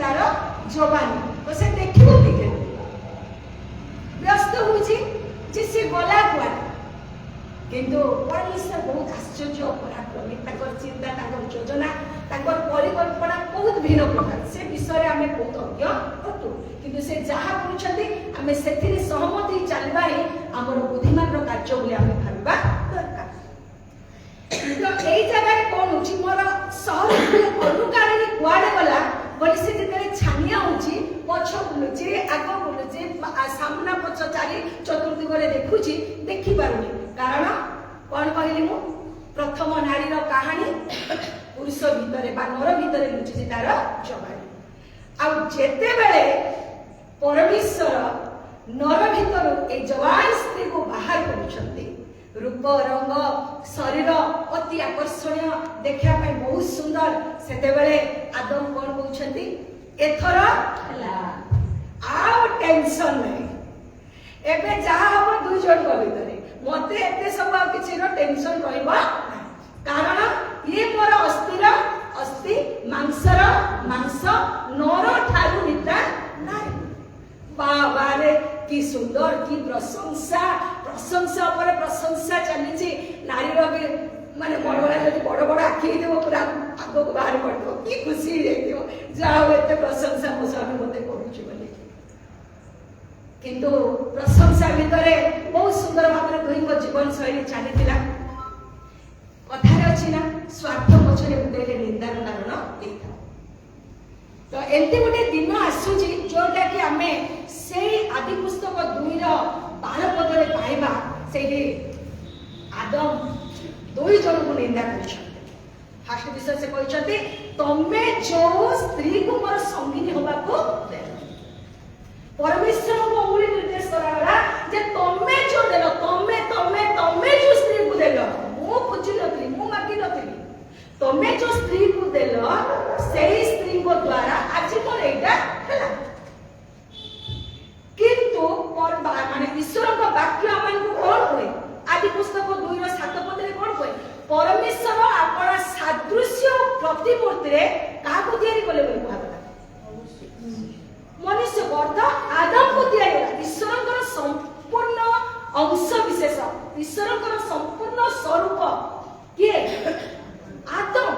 तार जवानी तो से देखिबो कि व्यस्त होउची जे से गला कुआ किंतु परमेश्वर बहुत आश्चर्य पराक्रमी ताकर चिंता ताकर योजना ताकर परिकल्पना बहुत भिन्न प्रकार से विषय आमे बहुत अज्ञ अटु किंतु से जहा करूछथि आमे सेथिरे सहमत ही चलबा ही हमर बुद्धिमान रो कार्य बोली आमे भाबा दरकार तो एई जगह कोन होची मोर सहर अनुकारिणी कुआडे गला बोली से जेतरे छानिया होची पछ बुलुची आगो बुलुची सामना पछ चारि चतुर्दिग रे देखुची देखि पारुनी कारण कौन कहली मु प्रथम नारी रो कहानी पुरुष भितरे बा नर भितरे लुचि तार जवानी आ जेते बेले परमेश्वर नर भितर ए जवान स्त्री को बाहर करूछंती रूप रंग शरीर अति आकर्षणीय देखा पाई बहुत सुंदर सेते बेले आदम कौन कहउछंती एथर हला आउ टेंशन नहीं एबे जहा हम दुई जण को भितरे मते एते सब आ किछि रो टेंशन रहबा कारण ये मोर अस्थिर अस्थि मांसर मांस नर ठारू निता नारी बाबा रे की सुंदर की प्रशंसा प्रशंसा पर प्रशंसा चली नारी रो भी माने बड़ बड़ जदि बड़ बड़ आखि देबो पूरा आगो को बाहर पड़तो की खुशी देथियो जाओ एते प्रशंसा मो स्वामी मते करूची बोली किंतु प्रशंसा भितरे बहुत सुंदर भाव दुईक जीवन शैली चली कथार अच्छी ना स्वार्थ पछरे उडेले निंदार कारण तो एमती गोटे दिन आसूची जोटा कि आमे से आदि पुस्तक 2 रो 12 पदरे पाइबा से आदम 2 जन को निंदा करछते फास्ट विषय से कहछते तमे जो स्त्री को मोर संगिनी होबा को परमेश्वर को उड़ी निर्देश कराला जे तमे जो देलो तमे जो स्त्री को देलो मु खुजी नथली मु मागी नथली तमे जो स्त्री को देलो सेही स्त्री को द्वारा आज मोर एटा हला किंतु पर माने ईश्वर को वाक्य हमन को कोन होय आदि पुस्तक 2 रो 7 पदरे कोन होय परमेश्वर आपण सादृश्य प्रतिमूर्ति रे का को तयारी करले बोली भाबा मनुष्य अर्थ आदम को दिया गया ईश्वर संपूर्ण अंश विशेष ईश्वर संपूर्ण स्वरूप किए आदम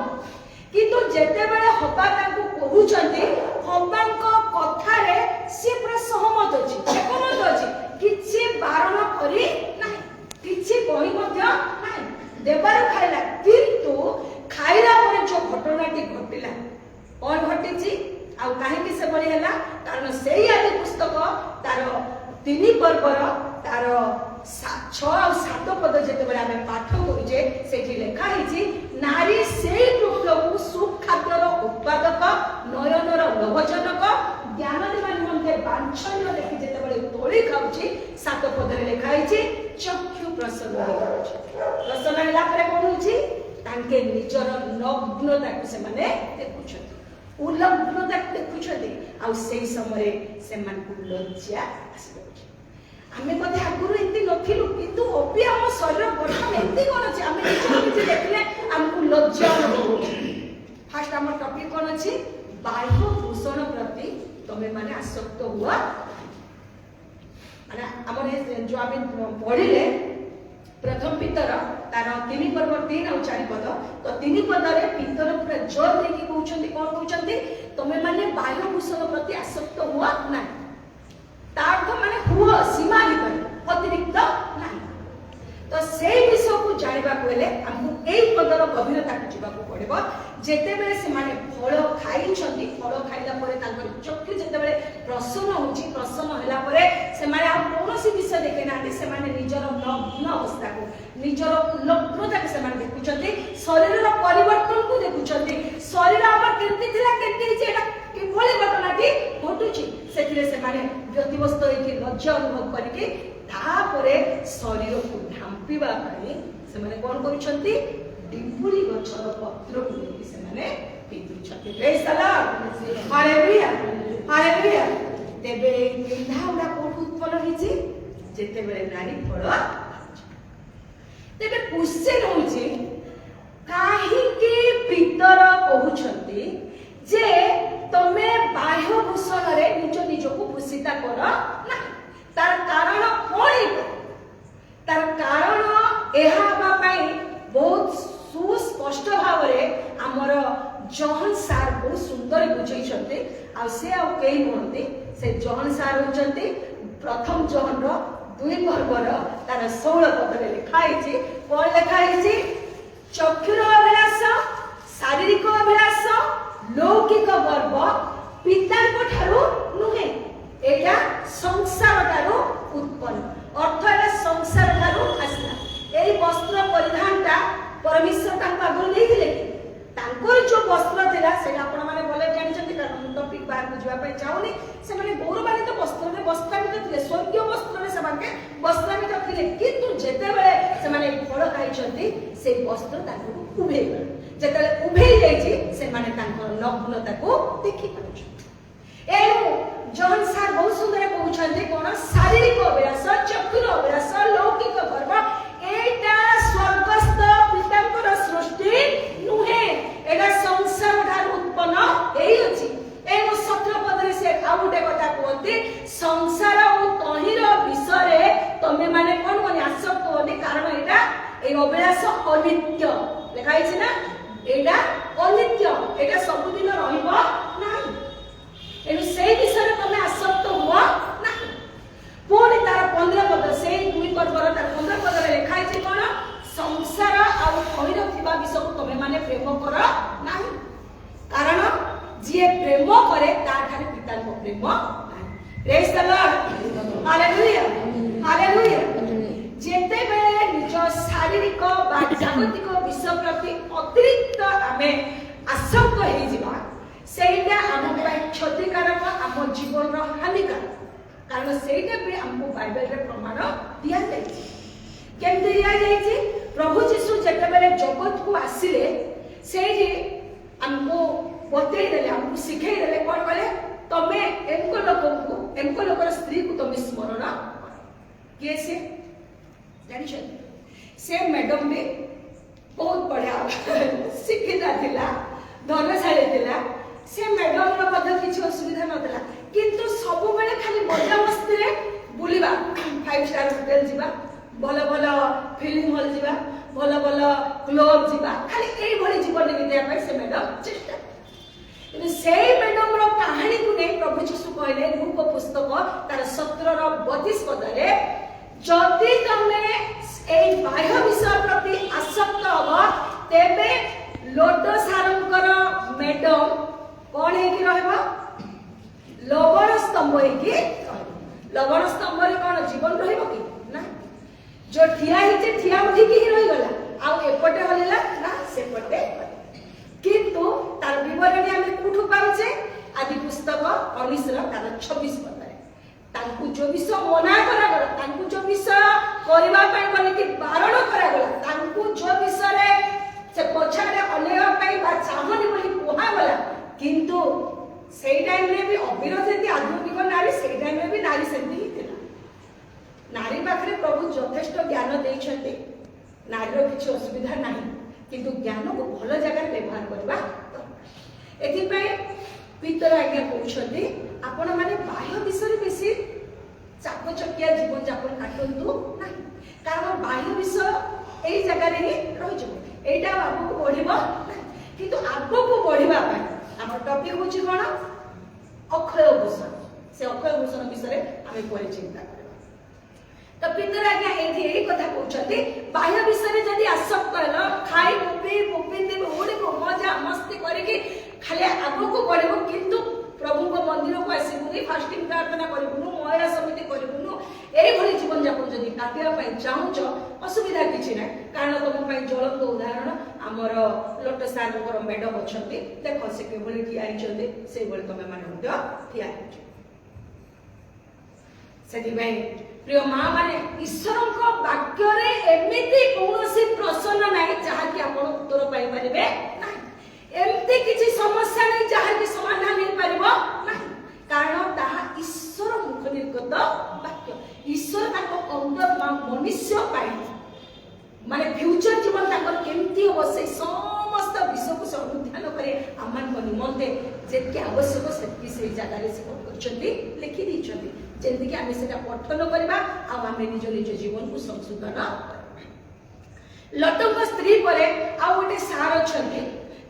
किंतु जेते बेले हबा ताको कहउचंती हबा को कथा रे से पूरा सहमत अछि एकमत अछि किछि बारण करी नाही किछि कहि मध्य नाही देबार खाइला किंतु खाइला पर जो घटनाटी घटिला और घटिछि आउ काहे से बड़ी हैला कारण सेही आदि पुस्तक तार 3 पर्वर तार 6 और 7 पद जेते बेला हम पाठ करूजे सेठी लेखा हिची नारी सेही वृक्षକୁ सुखाद्यर उत्पादक नयनर लोभजनक ज्ञान देवा निमंते वांछनीय देखि जेते बेले तोळी खाउची 7 पदरे लेखा हिची चक्षु प्रसन्न होउची प्रसन्न होला परे कोन होउची तांके निजर नग्नता को से माने देखुछथि उल्लंघनता देखुछथि आ सेही समय से मन को लज्जा आसी आमे कथे आगुरु एति नथिलु किंतु ओपी हम शरीर गठन एति कोन अछि आमे किछि देखले हमको लज्जा अनुभव फर्स्ट हमर टॉपिक कोन अछि बाह्य भूषण प्रति तमे माने आसक्त हुआ माने हमर जो आमे पढिले प्रथम पितर तार 3 पर्व 3 और 4 पद तो 3 पदरे पितर पूरा जोर देकी कहउछंती कोन कहउछंती तमे माने बाह्य भूषण प्रति आसक्त हुआ ना तार्थ माने हुआ सीमा भितर अतिरिक्त नाही तो से विषय को जानिबा कोले हमको एई पदर गभीरता को जीवा को पड़िबो जेते बेले से माने फल खाइछंती फल खाइला परे तांकर चक्षु जेते बेले प्रसन्न होची प्रसन्न होला परे से माने आ कोनोसी विषय देखे नांती से माने निजर नग्न अवस्था को निजर उल्लंघनता को से माने देखुछंती शरीर रो परिवर्तन को देखुछंती शरीर हमर केंती थिला केंती जे एटा कि भली घटनाटी घटुची सेथिरे से माने व्यतिवस्त होई लज्जा अनुभव करिके तापरे शरीर को ढांपिबा पई से माने कोन करिसंती डिंपुली गछर पत्र को लेके से माने पिदुछंती praise the lord hallelujah hallelujah तेबे पिंधाउडा कोन उत्पन्न हिची जेते बेले नारी फल तेबे क्वेश्चन होची काहे के पितर कहउछंती जे तमे जॉन सार बहुत सुंदर बुझे आ से आ कई नुहति से जॉन सार होचंती प्रथम जॉन रो 2 पर्वर तार 16 पद में लिखाई छी कोन लिखाई छी चक्षुर अभिलाष शारीरिक अभिलाष लौकिक गर्व पिता को ठारू नुहे एटा संसार ठारू उत्पन्न अर्थ एटा संसार ठारू आसला एई वस्त्र परिधानटा परमेश्वर तांको आगु देथिले तांकर जो वस्त्र थिला सेटा आपण माने बोले जानिछथि कारण टॉपिक बाहर बुझवा पय चाहुनी से माने गौरवान्वित तो वस्त्र में वस्त्रान्वित थिले स्वर्गीय वस्त्र में सेमाके वस्त्रान्वित थिले किंतु जेते बेले से माने फळ खाइछथि से वस्त्र तांको उभे जेते उभे जाइछि से माने तांकर नग्नता को देखि पाउछ एनु जॉन सार बहुत सुंदर कहउछथि कोन शारीरिक अभ्यास चक्षुर अभ्यास लौकिक गर्व एटा स्वर्गस्थ पितांकर सृष्टि नुहे एटा संसार ठार उत्पन्न एई अछि एनु 17 पदरे से आउ गोटे कथा कहते संसार और तहिर विषय तमे माने कोन कोन आसक्त होनी कारण एटा ए अभ्यास अनित्य लिखाई छै ना एटा अनित्य एटा सब दिन रहिबो नाही एनु से विषय तमे आसक्त हुआ नाही पुणी तार 15 पद से 2 पर्वर तार 15 पद रे लिखाई छै कोन संसार और तहिर थिबा विषय को तमे माने प्रेम कर नाही कारण जे प्रेम करे ता ठारे पिता को प्रेम नाही praise the lord hallelujah hallelujah जेते बेले निज शारीरिक बा जागतिक विषय प्रति अतिरिक्त आमे आसक्त हे जिबा सेटा हम पय क्षतिकारक हम जीवन रो हानिकारक कारण सेटा भी हमको बाइबल रे प्रमाण दिया जाय केमते दिया जाय प्रभु यीशु जेते बेले जगत को आसिले से जे हमको बतई देले हमको सिखाई देले कोन कहले तमे एनको लोकर स्त्री को तमे स्मरण के से जानि छ से मैडम में बहुत बढ़िया शिक्षिता थिला धनशाली थिला से मैडम रो मध्य किछ असुविधा नथला किंतु सब बेले खाली मजा मस्ती रे बुलिबा 5 स्टार होटल जिबा भलो भलो फिल्म हॉल जिबा भलो भलो क्लब जिबा खाली एई भली जीवन बिताया पय से मैडम चेष्टा से मैडम रो कहानी को नै प्रभु यीशु कहले लूक पुस्तक तार 17 रो 32 पद रे जदि तमे एई बाह्य विषय प्रति आसक्त हो तेबे लोटो सारंकर मैडम कोन हे कि रहबो लवण स्तंभ हे कि लवण स्तंभ रे कोन जीवन रहबो कि ना जो ठिया हिते ठिया उठी कि रहि गला आ एपटे हलिला ना सेपटे किंतु तार विवरणी हम कुठु पाउछे आदि पुस्तक 19 रा तार 26 पद रे तांकु जो विषय मना करा गला तांकु जो विषय करबा पय बोले कि बारण करा गला तांकु जो विषय रे से पछाडे अनेक पय बा चाहनी बोली कोहा गला किंतु सेई टाइम रे भी अविरत आधुनिक नारी सेई टाइम रे भी नारी सेती थिला नारी पाखरे प्रभु यथेष्ट ज्ञान देइछन्ते नारी रो किछ असुविधा नाही किंतु ज्ञान को भल जगह व्यवहार करबा एथि पय पितर आज्ञा कहउछन्ते आपण माने बाह्य विषय बेसी चाकचकिया जीवन यापन काटंतु नाही कारण बाह्य विषय एई जगह रे ही रहि जबो एटा आगु को बढ़िबो किंतु आगु को बढ़िबा पय हमर टॉपिक होछि कोन अक्षय भूषण से अक्षय भूषण विषय आमे परे चिंता तो पितर आज्ञा एही कथा कहउछन्ते बाह्य विषय जदि आसक्त हलो खाई पुपी दे ओडे को मजा मस्ती करे कि खाली आगु को बढ़िबो किंतु प्रभु को मंदिर को आसीबुनी फास्टिंग प्रार्थना करबुनु महिला समिति करबुनु एई भली जीवन यापन जदि काटिया पय चाहुचो असुविधा किछि नै कारण तुम पय ज्वलंत उदाहरण हमर लोट सारंकर मैडम अछन्ते देखो से के भली ठिया हिचन्ते से भली तमे माने मध्य ठिया हिचो सेति पय प्रिय मां माने ईश्वर को वाक्य रे एमिति कोनोसी प्रश्न नै जहा कि आपण उत्तर पाइ परिबे नै एमती किछि समस्या नै जहा कि समाधान नै परिबो नै कारण ताहा ईश्वर मुख निर्गत वाक्य ईश्वर ताको अंत मनुष्य पाइ माने फ्यूचर जीवन ताकर केमती हो से समस्त विषय को अनुध्यान करे आमान को निमंते जेति आवश्यक सेति से जगह रे से करछन्ती लिखि दिछन्ती जेंति कि आमे सेटा पठन करबा आ आमे निज निज जीवन को संशोधन लटक स्त्री परे आ गोटे सार छथि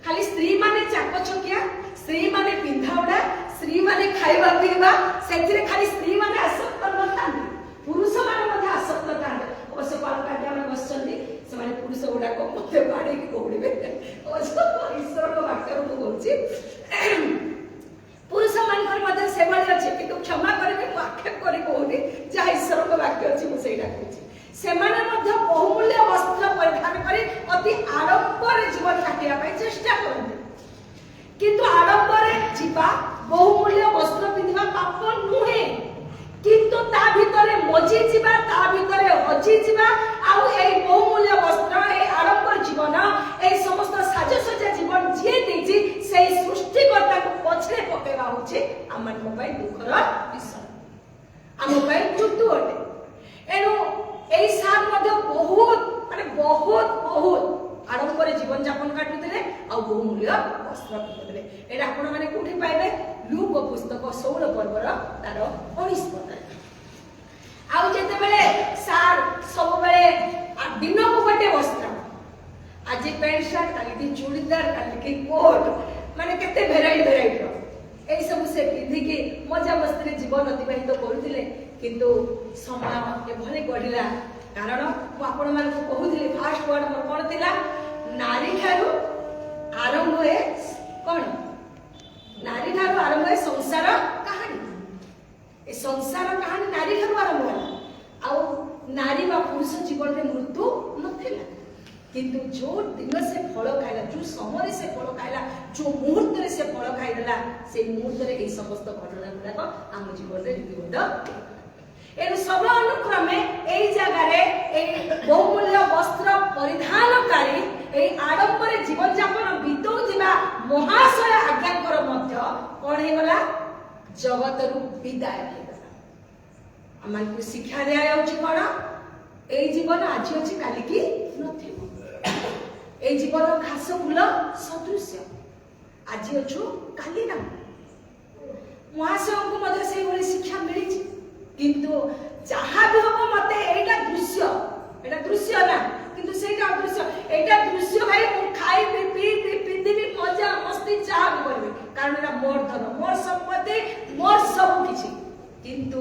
खाली स्त्री माने चाक स्त्री माने पिंधाउडा स्त्री माने खाइबा पीबा सेथिरे खाली स्त्री माने आसक्त नथांती पुरुष माने मध्ये आसक्त थांते अवश्य पालकाटे हम बसचंदी से माने पुरुष गुडा को मते बाडी की कोडीबे अवश्य ईश्वर को वाक्य को बोलची पुरुष मानकर मध्ये सेवाली अछि किंतु क्षमा करके मु आक्षेप करी कोनी जा ईश्वर को वाक्य अछि मु सेटा कहछि सेमाने मध्ये बहुमूल्य वस्त्र परिधान करी अति आडंबर जीवन काटिया पाई चेष्टा करते किंतु आडंबरे जीवा बहुमूल्य वस्त्र पिंधिबा पाप नुहे किंतु ता भितरे मजी जीवा ता भितरे हजी जीवा आउ एई बहुमूल्य वस्त्र एई आडंबर जीवन एई समस्त साजसज्जा जीवन जे देजी सेई सृष्टिकर्ता को पछरे पकेवा होचे हमन मोबाइल दुखर विषय हम मोबाइल मृत्यु अटे एनु एई साथ मध्ये बहुत माने बहुत आडंबर जीवन यापन काटुथिले आ बहुमूल्य वस्त्र पिंधुथिले एटा आपण माने कोठी पाइबे लूक पुस्तक 16 पर्वर तार 19 पद आ जेते बेले सार सब बेले दिन को गोटे वस्त्र आज पैंट शर्ट काली की चूड़ीदार काली की कोट माने केते भेराइटी एई सब से पिंधि के मजा मस्ती जीवन अतिबाहित करूथिले किंतु समय एभली गढिला कारण मु आपण मान को कहूथिले फास्ट वर्ड मोर कोन थिला नारी ठारू आरंभ है कोन नारी ठारू आरंभ है संसार कहानी ए संसार कहानी नारी ठारू आरंभ है आ नारी बा पुरुष जीवन रे मृत्यु नथिला किंतु जो दिन से फल खाइला जो समय से फल खाइला जो मुहूर्त रे से फल खाइला से मुहूर्त रे ए समस्त घटना गुडा हम जीवन रे लिपिबद्ध एनु सब अनुक्रमे एई जगह रे एई बहुमूल्य वस्त्र परिधानकारी एई आडंबर जीवन यापन बितौ जिबा महाशय आज्ञाकर मध्य कोन हे गला जगत रु विदाय हे गला हमन को शिक्षा दिया जाउची कोन एई जीवन आज अछि काली की नथिबो एई जीवन घास फूल सदृश आज अछु काली ना महाशय को मध्य से बोली शिक्षा मिली किंतु जहा भी हो मते एटा दृश्य ना किंतु सेटा दृश्य एटा दृश्य भाई मु खाई पी पिंदी भी मजा मस्ती चाह भी करबे कारण एटा मोर धन मोर संपत्ति मोर सब किछि किंतु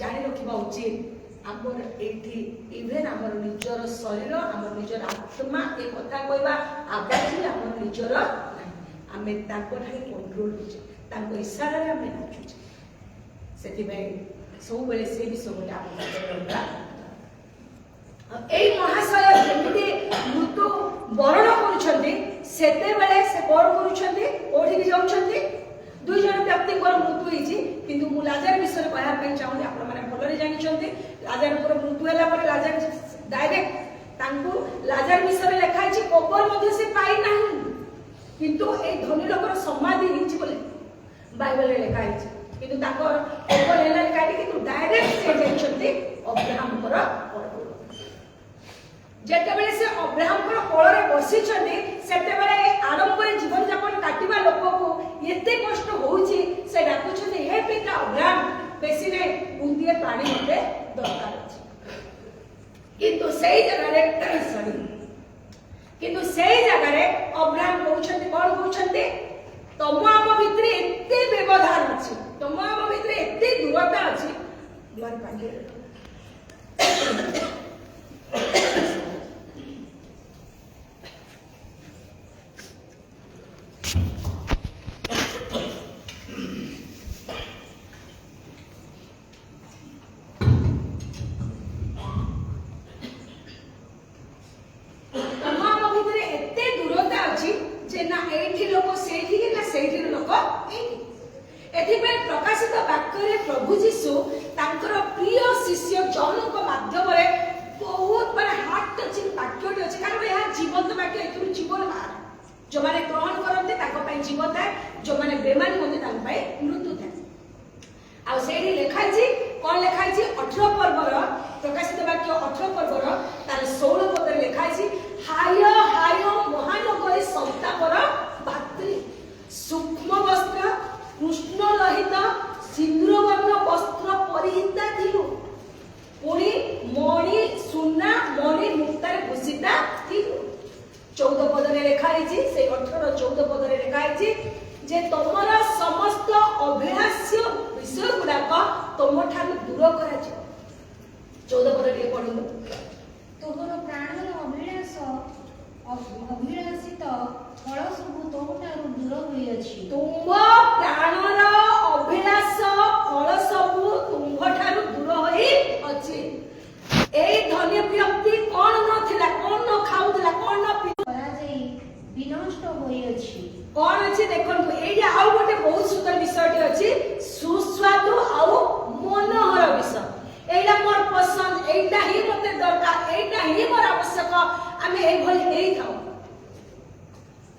जानि रखिबा उचित हमर एठी इवेन हमर निजर शरीर हमर निजर आत्मा ए कथा कहबा आबाजी हमर निजर हमें ताको ठाई कंट्रोल होचे ताको इशारा रे हमें नाचुचे सेति भाई सब बेले से विषय गोटे आप महाशय जमी मृत्यु बरण करते बेले से कौन करोठी जाऊँच दुई जन व्यक्ति मृत्यु होती किंतु मु लाजार विषय कहना चाहूँगी आप भलि जानते लाजार मृत्यु है लाजार डायरेक्ट लाजार विषय लिखाई कबर से पाई ना किंतु ए धनी लोकर समाधि बोले बाइबल लिखाई किंतु ताकर कबर हेला लिखाई किंतु डायरेक्ट से जाइछंती अब्राहम कर कोल जेते बेले से अब्राहम कर कोल रे बसी छंती सेते बेले आरंभरे जीवन यापन काटिबा लोक को एते कष्ट होउची से डाकु छंती हे पिता अब्राहम बेसी ने बुंदिए पानी मते दरकार अछि किंतु सेही जगह रे सॉरी किंतु सेही जगह रे अब्राहम कहउछंती कोन कहउछंती तम आम भितर एते व्यवधान अछि तम आम भितर एते दूरता अछि द्वार पांगे प्रकाशित वाक्य प्रभु जीशु तांकर प्रिय शिष्य जॉन को माध्यम रे बहुत माने हार्ट टचिंग वाक्य अछि कारण यह जीवंत वाक्य एतु जीवन बाहर जो माने ग्रहण करते ताको पई जीवन है जो माने बेमारी होते ताको पई मृत्यु है आ सेही लिखाई छी कोन लिखाई छी 18 पर्वर प्रकाशित वाक्य 18 पर्वर तार 16 पद रे लिखाई छी हाय हाय महानगरी संतापर पात्री सूक्ष्म वस्त्र कृष्ण रहित सिंदूरवर्ण वस्त्र परिहिता थिलु पुणी मणि सुना मणि मुक्तार भूषिता थिलु 14 पद रे लिखाई छी से 18 14 पद रे लिखाई छी जे तुमर समस्त अभिलाष्य विषय गुड़ाक तुम ठार दूर कर 14 पद टे पढ़ु तुमर प्राणर अभिलाषित फल सब तोठारु दूर होई अछि तुम प्राणर अभिलाष फल सब तुम ठारु दूर होई अछि एई धन्य व्यक्ति कोन नथिला कोन न खाउतला कोन न करा जाई विनष्ट होई अछि कोन अछि देखंतु एई आउ गोटे बहुत सुंदर विषयटी अछि सुस्वादु आउ मनोहर विषय एइला मोर पसंद एइटा ही मते दरकार एइटा ही मोर आवश्यक आमे एई भली हेई थाउ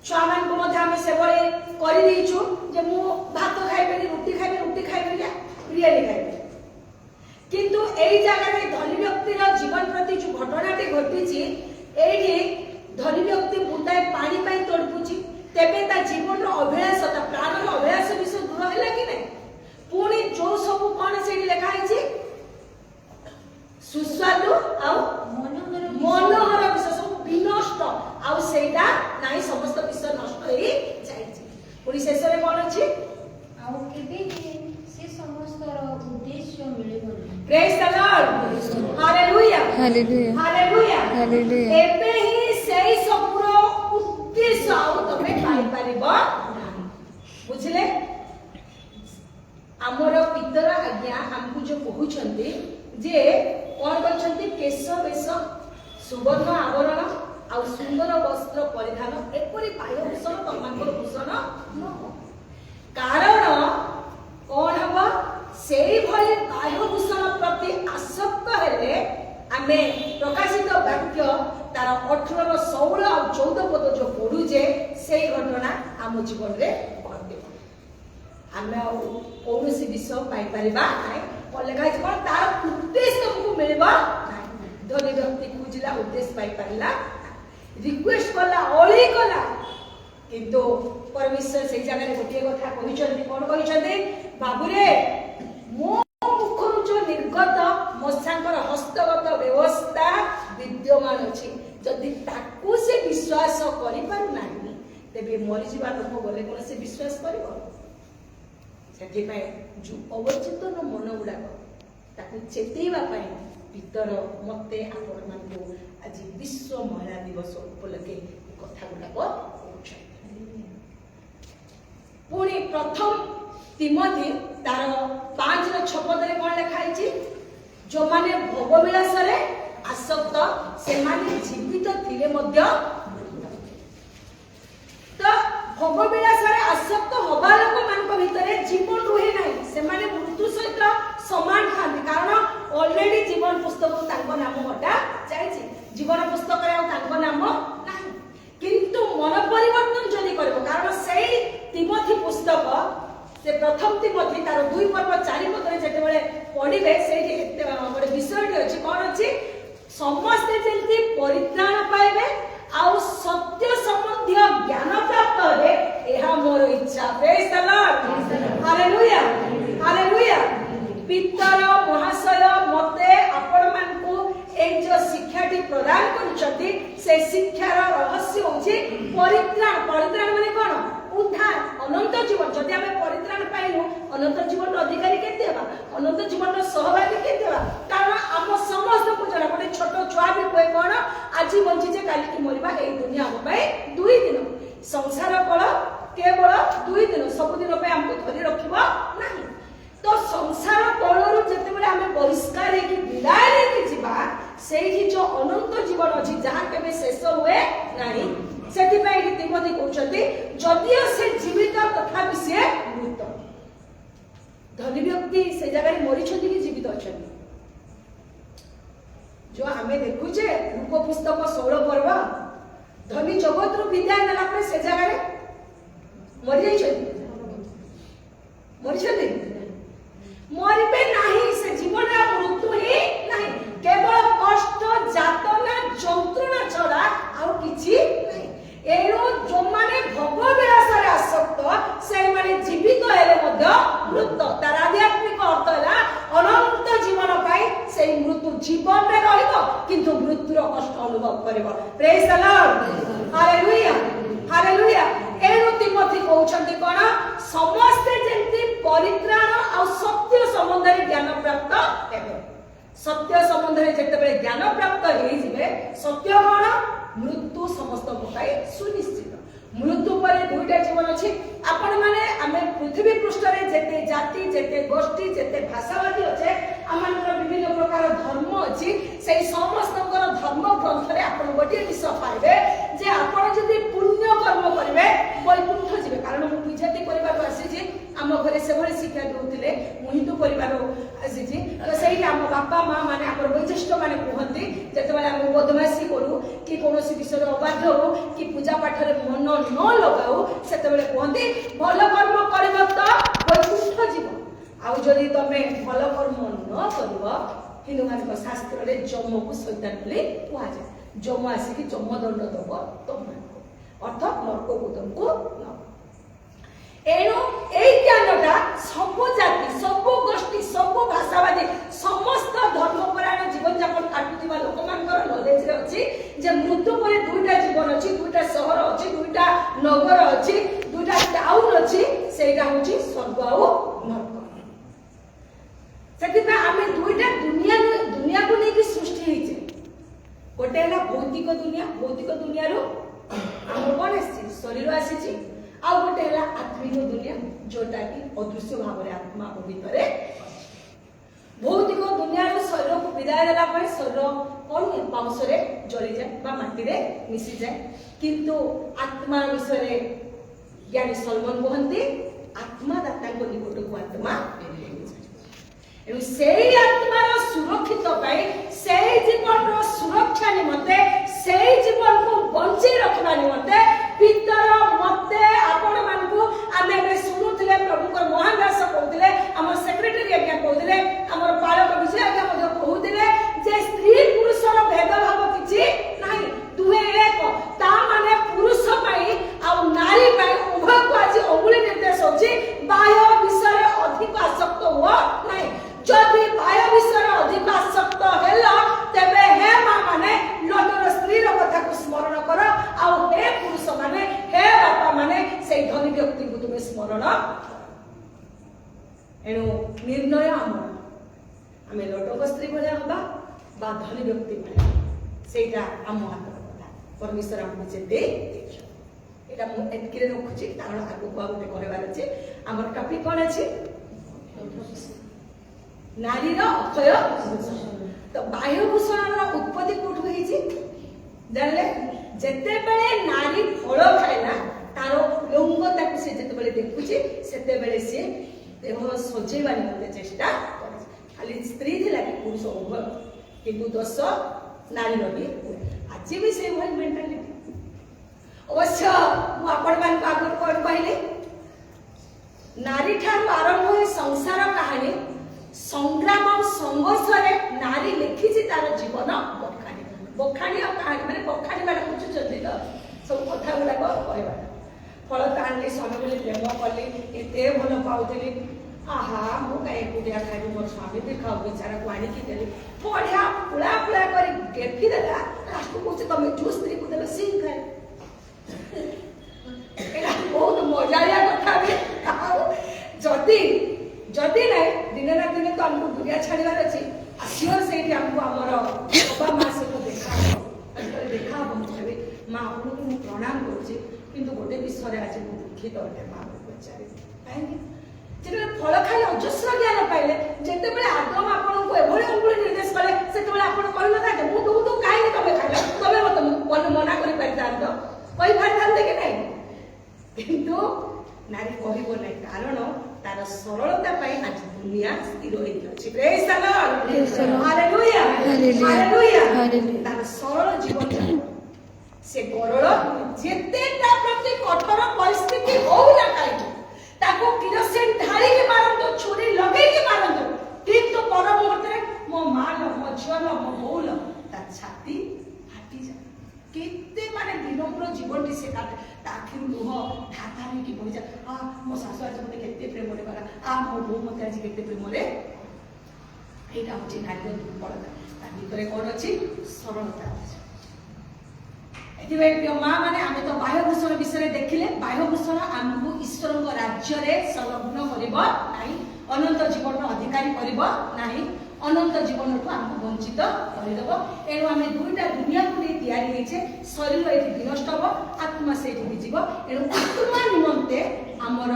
छुआमान को मध्य आमे से बळे करि देइछु जे मु भात खाइबेनी रोटी खाइबेनी रियली खाइबे किंतु एई जगह रे धनी व्यक्ति रो जीवन प्रति जो घटनाटी घटिछि एइठी धनी व्यक्ति बुंदाए पानी पाई तड़पुछि तेबे ता जीवन रो अभिलाष ता प्राण रो अभिलाष विषय दूर हैला कि नै पुणी जो सब कोन सेठी लिखा हैछि सुस्वादु आउ मनोहर विषय सब विनष्ट आउ सेटा नाही समस्त विषय नष्ट होई जाइछि पुणी शेष रे कोन अछि आउ केबे से समस्त उद्देश्य मिलिबनी praise the lord hallelujah hallelujah hallelujah hallelujah एबे ही सेई सबरो उद्देश्य आउ तमे पाई परिबो नाही बुझले हमर पितर आज्ञा हमकु जो कहउछंती जे कोन कहउछंती केश बेश सुवर्ण आवरण आ सुंदर वस्त्र परिधान एपरि पाय भूषण तमाकर भूषण न कारण कोन हबो सेई भली बाह्य भूषण प्रति आसक्त हेले आमे प्रकाशित वाक्य तार 18 रो 16 और 14 पद जो पढु जे सेई घटना आम जीवन रे घटे आमे कौनसी विषय पाई परिबा नै कोलेगा कोन तार उद्देश्य तुमको मिलबा नै धनी व्यक्ति खुजिला उद्देश्य पाई परिला रिक्वेस्ट कला ओली कला किंतु परमेश्वर से जगह रे गोटे कथा कहिचंती कोन कहिचंती बाबू रे मो मुखरु जो निर्गत मसांकर हस्तगत व्यवस्था विद्यमान अछि जदि ताकू से विश्वास करि पारु नाही तेबे मरि जीवा लोक बोले कोन से विश्वास करिवो सेठी पय जो अवचितन मन गुडा ताकू चेतेइबा पय भीतर मते आपण मानकू आज विश्व महिला दिवस उपलक्षे कथा गुडा कहउछ पुणी प्रथम तिमोथी तार 5 रो 6 पद रे कोन लिखा हैछि जो माने भोग विलास रे आसक्त से माने जीवित थिले मध्य तो भोग विलास रे आसक्त होबा लोक मानक भितरे जीवन रुहे नाही से माने मृत्यु सहित समान खाନ୍ତି कारण ऑलरेडी जीवन पुस्तक तांको नाम हटा जायछि जीवन पुस्तक रे तांको नाम नाही किंतु मन परिवर्तन जदि करबो कारण सेई तिमोथी पुस्तक से प्रथम तिमोथी तार 2 पर्व 4 पद रे जेते बेले पढिबे सेठी गोटे विषयटी अछि कोन अछि समस्त जेंति परित्राण पाइबे आउ सत्य संबंधी ज्ञान प्राप्त होबे एहा मोर इच्छा praise the lord hallelujah hallelujah पितर महाशय मते आपण मानकू ए जो शिक्षाटी प्रदान करूछथि से शिक्षार रहस्य होछि परित्राण परित्राण माने कोन उद्धार अनंत जीवन जदि हमें परित्राण पाइनु अनंत जीवन अधिकारी केते हेबा अनंत जीवन सहभागी केते हेबा कारण हम समस्त को जरा गोटे छोट छुआ भी कोइ कोन आज बंची जे काली की मरिबा ए दुनिया हम पय 2 दिन संसार कल केवल 2 दिन सब दिन पे हमको धरि रखिबो नाही तो संसार कलरु जते बेले हमें बहिष्कार हे कि विदाय लेके जीवा सेही जो अनंत जीवन अछि जहां केबे शेष हुए नाही सेठी पय तिमोथी कहउछथि जदियो से जीवित तथापि से मृत धनी व्यक्ति से जगह मरी छथि कि जीवित अछथि जो हमें देखुचे रूप पुस्तक 16 पर्व धनी जगत रु विदाय नेला पर से जगह रे मरि जाय छथि मरिबे नाही से जीवन रा मृत्यु ही नाही केवल कष्ट जातना जंत्रणा छड़ा और किछि नाही एरो जो माने भोग विलास रे आसक्त से माने जीवित हेले मध्य मृत तार आध्यात्मिक अर्थ है अनंत जीवन पाई से मृत्यु जीवन रे रहिबो किंतु मृत्युर कष्ट अनुभव करबो praise the lord hallelujah hallelujah एरो तिमोथी कहउछंती कोन ज्ञान प्राप्त हेबे सत्य संबंध में जेतेबेले ज्ञान प्राप्त हेई जिवे सत्य कौन मृत्यु समस्त पकाई सुनिश्चित मृत्यु पर दुईटा जीवन अच्छी आपण माने आमे पृथ्वी पृष्ठ रे जेते जाति जेते गोष्ठी जेते भाषावादी अच्छे आमनकर विभिन्न प्रकार धर्म अच्छी से समस्त धर्म ग्रंथ रे आपण गोटे विषय पाइबे जे आपण जदि पुण्य कर्म करिवे वैकुंठ जिवे कारण मु विजाति परिवार आसी जे आम घरे से भली शिक्षा देउतिले मु हिंदू परिवार आसी जे तो सेही आम बापा मां माने हमर वैशिष्ट माने कहंती जेतेबेले हम बदमाशी करू कि कोनोसी विषय अबाध्य हो कि पूजा पाठ रे मन न लगाऊ सेतेबेले कहंती भल कर्म करिब त वैकुंठ जीव आउ जदि तमे भल कर्म न करिब हिंदू मान शास्त्र रे जम को शैतान बोली कहा जाए जम आसिक जम दंड दब तुम अर्थात नरक को तुमको न एणु ए ज्ञानटा सब जाति सब गोष्ठी सब भाषावादी समस्त धर्मपरायण जीवन जापन काटुवा लोक मानकर नॉलेज रे अछि जे मृत्यु पर दुईटा जीवन अछि दुईटा शहर अछि दुईटा नगर अछि दुईटा टाउन अछि सेटा होछि स्वर्ग आ नरक सेतिबा आमे दुईटा दुनिया को लेके सृष्टि होइছে गोटे है भौतिक दुनिया रो हम कोन आसी शरीर आसी आ गोटे है आत्मिक दुनिया जोटा कि अदृश्य भाव रे आत्मा भीतर भौतिक दुनिया रो शरीर को विदाय देला पर शरीर कोन पाउस रे जली जाए बा माटी रे मिसी जाए किंतु आत्मा विषय रे ज्ञानी सलमान कहंती आत्मा दाता को निकट को आत्मा एवं सेई आत्मार सुरक्षित पाई सेई जीवन रो सुरक्षा निमते सेई जीवन को बंची रखबा निमते पितर मते आपण मानकु आमे बे सुनुथिले प्रभु को महान दास कहउथिले हमर सेक्रेटरी आज्ञा कहउथिले हमर पालक विषय आज्ञा मध्य कहउथिले जे स्त्री पुरुष रो भेद भाव किछि नाही दुहे एक ता माने पुरुष पाई आ नारी पाई उभय को आज अंगुली निर्देश होछि बाह्य विषय अधिक आसक्त हो नाही जदि बाह्य विषय अधिक आसक्त हेला तेबे हे मां माने लोटर स्त्री रो कथा को स्मरण कर आ हे पुरुष माने हे बापा माने से धनी व्यक्ति को तुमे स्मरण एनु निर्णय आमे लोटक स्त्री भलिया होबा बा धनी व्यक्ति भलिया सेटा आम हाथ कथा परमेश्वर हमको जे दे एटा मु एतकिरे रखुची कारण आगु को गोटे कहबार अछि हमर टॉपिक कोन अछि नारी रो अक्षय तो बाह्य भूषण रो उत्पत्ति कोठु होईची जानले जेते बेले नारी फल खाइला तारो लिंग ताकु से जेते बेले देखुची सेते बेले से देह सजेवा निमते चेष्टा करे खाली स्त्री थिला कि पुरुष उभय किंतु दोष नारी रो भी आज भी से वही मेंटालिटी अवश्य मु आपण मान आगर कोन कहले नारी ठार आरंभ होय संसार कहानी संग्राम और संघर्ष रे नारी लिखी तार जीवन बखाणी और कहानी माने बखाणी बाला कुछ चलती तो सब कथा गुला कहबा फल ताणली स्वामी बोले प्रेम कली एते भल पाउतली आहा मु काई कुडिया खाइ मोर स्वामी देखाओ बेचारा को आनी की देली बढ़िया पुला पुला करी गेफी देला लास्ट को से तमे जूस स्त्री को देला सिंह खाए एला बहुत मजाया कथा भी जदी जदी नै दिने ना दिने तो हमको दुनिया छाड़ीबार अछि आसियर सेठी हमको हमर बाबा मां से को देखा हम छबे मां हमको मु प्रणाम करछि किंतु गोटे विषय आज मु दुखित अटे मां को पचारे काहे जेते फल खाले अजस्र ज्ञान पाइले जेते बेले आगम आपन को एभଳି अंगुली निर्देश कले सेते बेले आपन कहल था जे मु तो काहे तमे खाइला तमे मत मना करि पाइतान तो कहि फारतान दे के नै किंतु नारी कहबो नै कारण तार सरलता पाई आज दुनिया स्थिर होई अछि praise the lord hallelujah hallelujah तार सरल जीवन से गरल जेते ता प्रति कठोर परिस्थिति हो ना काई ताको किरोसिन ढाली के मारन तो छुरी लगे के मारन तो ठीक तो पर मुहूर्त रे मो मां लो मो झियो लो मो बोल ता छाती फाटी जा केते माने विनम्र जीवन टी से काटे ताखिर लुह ढाकाने की बोझा आ मो सासु आज मते केते प्रेम रे बाला आ मो बो मते आज केते प्रेम रे एटा होची नारी दुर्बलता ता भितरे कोन अछि सरलता अछि एति वे प्रिय मां माने आमे तो बाह्य भूषण विषय देखिले बाह्य भूषण हमकु ईश्वर राज्य रे संलग्न करिबो नाही अनंत जीवन अधिकारी करबो नाही अनंत जीवन को हमको वंचित करदेव एणु आम दुईटा दुनिया को नहीं तैयारी होइछे शरीर ये विनष्ट हम आत्मा से जीव एणु आत्मा निमंते आमर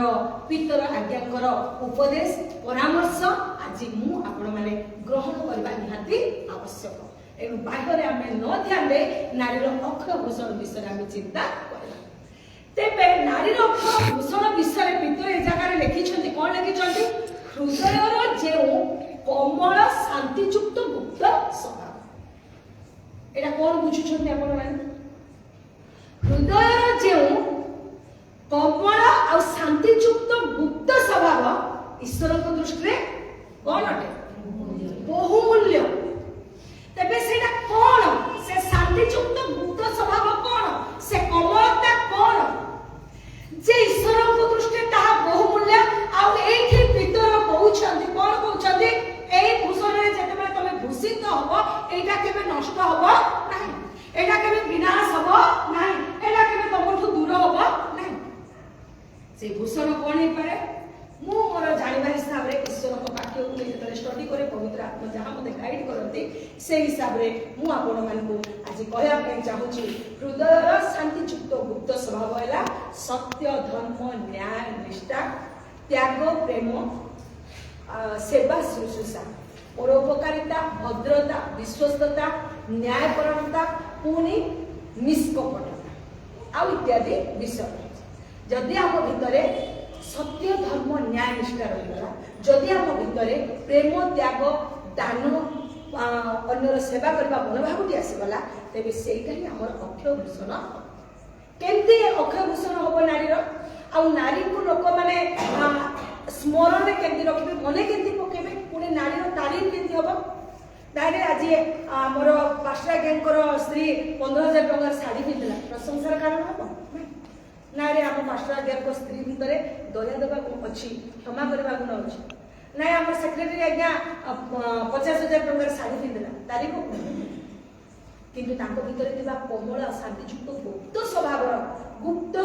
पितर आज्ञाकर उपदेश परामर्श आज मु आपण माने ग्रहण करबा निहाती आवश्यक एणु बाहर आम न ध्यान दे नारीर अक्षय भूषण विषय आम चिंता करबा तेबे नारीर अक्षय भूषण विषय पितर ए जगह लिखिछन्ति कोन लिखिछन्ति हृदयर जेउ कोमल शांतियुक्त गुप्त स्वभाव एटा कोन बुझुछन्ति आपण माने हृदय जेउ कोमल और शांतियुक्त गुप्त स्वभाव ईश्वर को दृष्टि कोन अटे बहुमूल्य तबे सेटा कोन से शांतियुक्त गुप्त स्वभाव कोन से कोमलता कोन जे ईश्वर को दृष्टि ताहा बहुमूल्य आ एठी भीतर कहउछन्ति कोन कहउछन्ति ए भूषण रे जेतेबे तमे भूषित हबो एटा केबे नष्ट हबो नाही एटा केबे विनाश हबो नाही एटा केबे तमठु दूर हबो नाही से भूषण कोन हे पारे मु मोर जानिबा हिसाब रे ईश्वर को वाक्य को जेतले स्टडी करे पवित्र आत्मा जहां मते गाइड करते से हिसाब रे मु आपण मान को आज कहया पे चाहूची हृदयर शांतियुक्त गुप्त स्वभाव हैला सत्य धर्म न्याय निष्ठा त्याग प्रेम सेवा शुश्रूषा परोपकारिता भद्रता विश्वस्तता न्यायपरायणता पुनि निष्कपटता आ इत्यादि विषय जदि आम भितरे सत्य धर्म न्याय निष्ठा रहीगला जदि आम भितरे प्रेम त्याग दान अन्यर सेवा करबा मनोभावटी आसीगला तेबे सेटा ही हमर अक्षय भूषण केमती अक्षय भूषण हबो नारीर आ नारी को लोक माने स्मरण रे केमती रखिबे मने केमती पकेबे पुणे नारीर तारीफ केमती हबो नारी आज हमर पास्टर गैंकर स्त्री 15,000 टंका साड़ी पिंधला प्रशंसार कारण हबो नारी आम पास्टर गैंकर स्त्री भितर दया देबा अछि क्षमा करबा गुण अछि नाय हमर सेक्रेटरी आज्ञा 50,000 टंका साड़ी पिंधला तारीफ किंतु तांको भितर थिबा कोमल शांतियुक्त गुप्त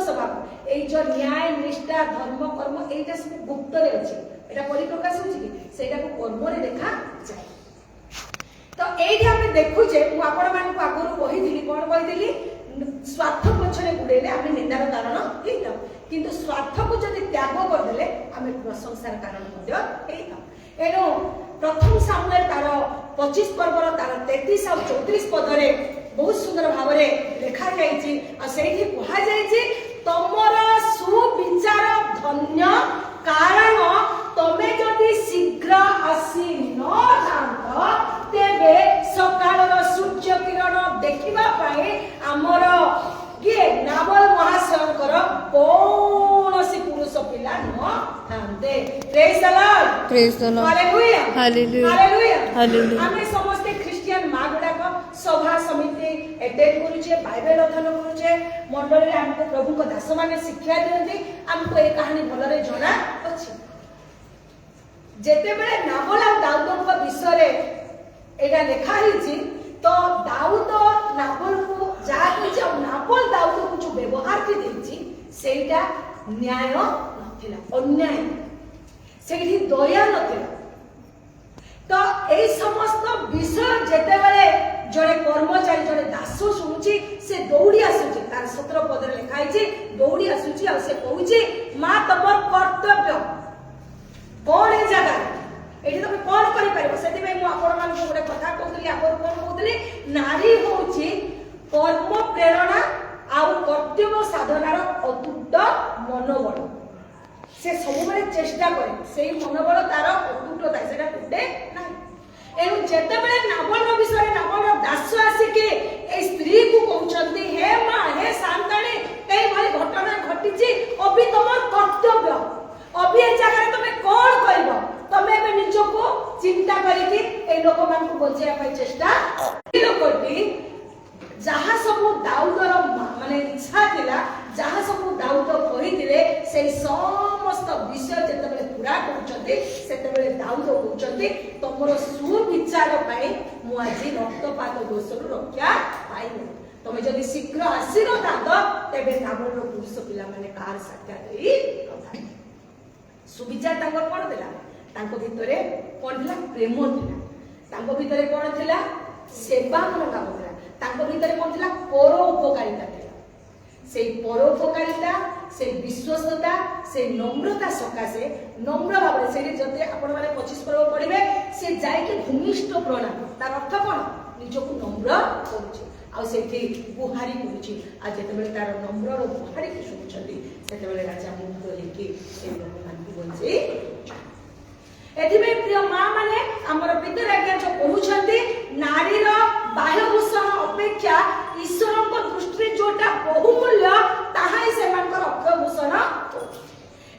स्वभाव ए जो न्याय निष्ठा धर्म कर्म एटा सब गुप्त रे अछि एटा परिप्रकाश होछि कि सेटा को कर्म रे देखा जाय तो एठी हम देखु जे मु आपण मान को आगुरु कहिदिली कोन कहिदिली स्वार्थ पछरे गुडेले आमे निंदार कारण हेइता किंतु स्वार्थ को जदि त्याग कर देले आमे प्रशंसार कारण मध्य हेइता एनो प्रथम सामुएल तार 25 पर्वर तार 33 और 34 पदरे बहुत सुंदर भाव में लिखा जाइछि आ सेठी कहा जाइछि तमर सुविचार धन्य कारण तमे जदि शीघ्र आसी न जांत तेबे सकाळर सूर्य किरण देखिबा पाए हमर किए नावल महाशंकर कौनसी पुरुष पिला न थांते praise the lord hallelujah hallelujah hallelujah हमें समस्त क्रिश्चियन मां गुडा को सभा समिति एटेंड करूचे बाइबल अध्ययन करूचे मंडल रे हमको प्रभु को दास माने शिक्षा देते हमको ए कहानी भलरे जणा अछि जेते बेले नावल और दाऊद को विषय रे एटा लिखा हिची तो दाऊद नावल को जाति जो नावल दाऊद को जो व्यवहार के देछि सेटा न्याय नथिला अन्याय सेठी दया नथिला तो ए समस्त विषय जेते बेले जड़े कर्मचारी जड़े दास शुणुची से दौड़ी आसुची तार 17 पद रे लिखा हिची दौड़ी आसुची आ से कहूची मां तमर कर्तव्य कोन ए जगह एठी तमे कोन करि परबो सेति में मु आपण मान को गोटे कथा कहतली आपण कोन कहतली नारी होची कर्म प्रेरणा आ कर्तव्य साधनार अतुट मनोबल से सब बेले चेष्टा करे सेही मनोबल तार अतुटता सेटा टुटे नाही एनु जेते बेले नावल विषय नावल दास आसी के ए स्त्री को कहउचंती हे मां हे शांताणी एई भली घटना घटिची अभी तमर कर्तव्य अभी ए जगह तमे कोन करबो तमे बे निजो को चिंता करी कि ए लोक मान को बचाया पई चेष्टा लोकटी जहा सब दाऊदर माने इच्छा थिला जहा सब दाऊद कहिथिले से समस्त विषय जेते बेले पूरा करचंती सेते बेले दाऊद कहउचंती तमरो सुविचार पई मु आजि रक्तपात दोषरु रक्षा पाइले तमे जदि शीघ्र आसी न तांद तेबे नावल पुरुष पिला माने कार साक्षा देई सुविचार तांगर कोन देला तांको भितरे कोन थिला प्रेम थिला तांको भितरे कोन थिला सेवा मनोभाव थिला तांको भितरे कोन थिला परोपकारिता थिला से परोपकारिता से विश्वस्तता से नम्रता सकाशे नम्र भाव से जदि आपण माने 25 पर्व पढ़िबे से जाय के भूमिष्ठ प्रणाम तार अर्थ कोन निजको नम्र करूची आ सेठी गुहारी करूची आ जेते बेले तार नम्र रो गुहारी के सुनछती सेते बेले राजा मुक्त लेके ए लोक मानकु बंचे एथिबे प्रिय मां माने हमर पितर आज्ञा जो कहउछंती नारी रो बाह्यभूषण अपेक्षा ईश्वर को दृष्टि जोटा बहुमूल्य ताहाई से मानकर अक्षभूषण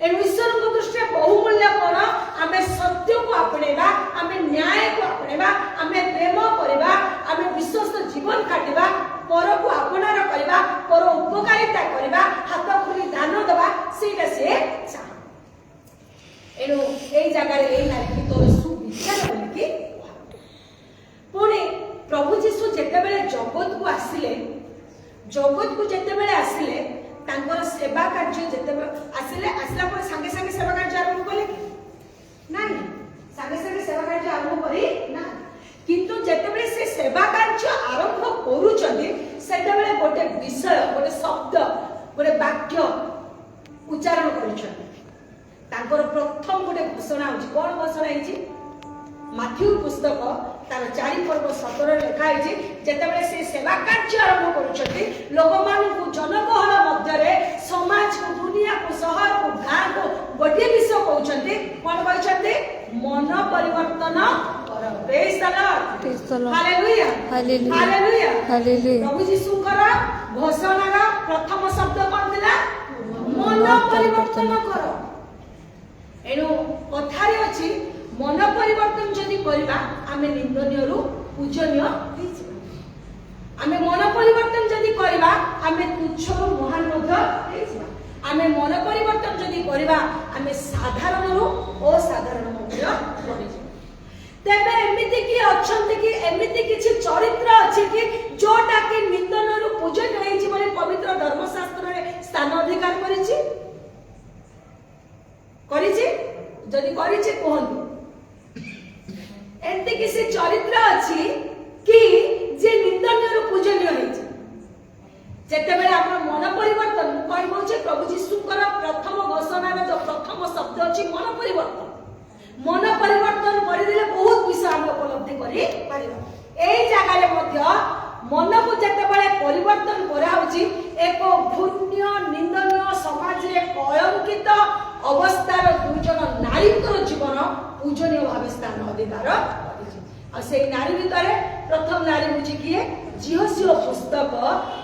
एनु ईश्वर को दृष्टि बहुमूल्य कोन आमे सत्य को आपणेबा आमे न्याय को आपणेबा आमे प्रेम करबा आमे विश्वस्त जीवन काटिबा पर को आपणार करबा पर उपकारिता करबा हाथ खुली दान देबा सेटा से चाह एनु एई जगह रे एई नारी की तोर सुविचार बोलिकी पुणी प्रभु जीशु जेते बेले जगत को आसिले जगत को जेते बेले आसिले तांकर सेवा कार्य जेते आसिले आसला पर संगे संगे सेवा कार्य आरंभ कले नाही संगे संगे सेवा कार्य आरंभ करी ना किंतु जेते बेले से सेवा कार्य आरंभ करूचंदी सेते बेले गोटे विषय गोटे शब्द गोटे वाक्य उच्चारण करूचंदी तांकर प्रथम गोटे घोषणा होची कोन घोषणा हेची माथ्यू पुस्तक तार 4 पर्व 17 लिखा है जेते बेले से सेवा कार्य आरंभ करूछथि लोक मानकु जनगहल मध्य रे समाज को दुनिया को शहर को गांव को गोटे विषय कहउछथि कोन कहउछथि मन परिवर्तन कर praise the lord hallelujah hallelujah hallelujah प्रभु यीशुकर घोषणार प्रथम शब्द कोन थिला मन परिवर्तन कर एनु कथारे अछि मन परिवर्तन जदि करबा आमे निंदनीय रु पूजनीय होइछिबा आमे मन परिवर्तन जदि करबा आमे तुच्छ रु महान मध्य होइछिबा आमे मन परिवर्तन जदि करबा आमे साधारण रु असाधारण मध्य होइछिबा तेबे एमिति की अछंती कि एमिति किछि चरित्र अछि कि जोटा कि निंदनीय रु पूजनीय होइछि बोली पवित्र धर्मशास्त्र रे स्थान अधिकार करिछि जदि करिछि कहंतु एंते किसी चरित्र अछि कि जे निंदनीय पूजनीय होइछ जेते बेले आपण मन परिवर्तन कोइ होचे प्रभु यीशुकर प्रथम घोषणार जो प्रथम शब्द अछि मन परिवर्तन करि दिले बहुत विषय हम उपलब्धि करि पारिबा एई जागा रे मध्य मन को जेते बेले परिवर्तन करा होची एक घृण्य निंदनीय समाज रे कलंकित अवस्थार दुजन नारीकर जीवन पूजनीय भाव स्थान अधिकार आ से नारी भितर प्रथम नारी होची किए जिहोसियो पुस्तक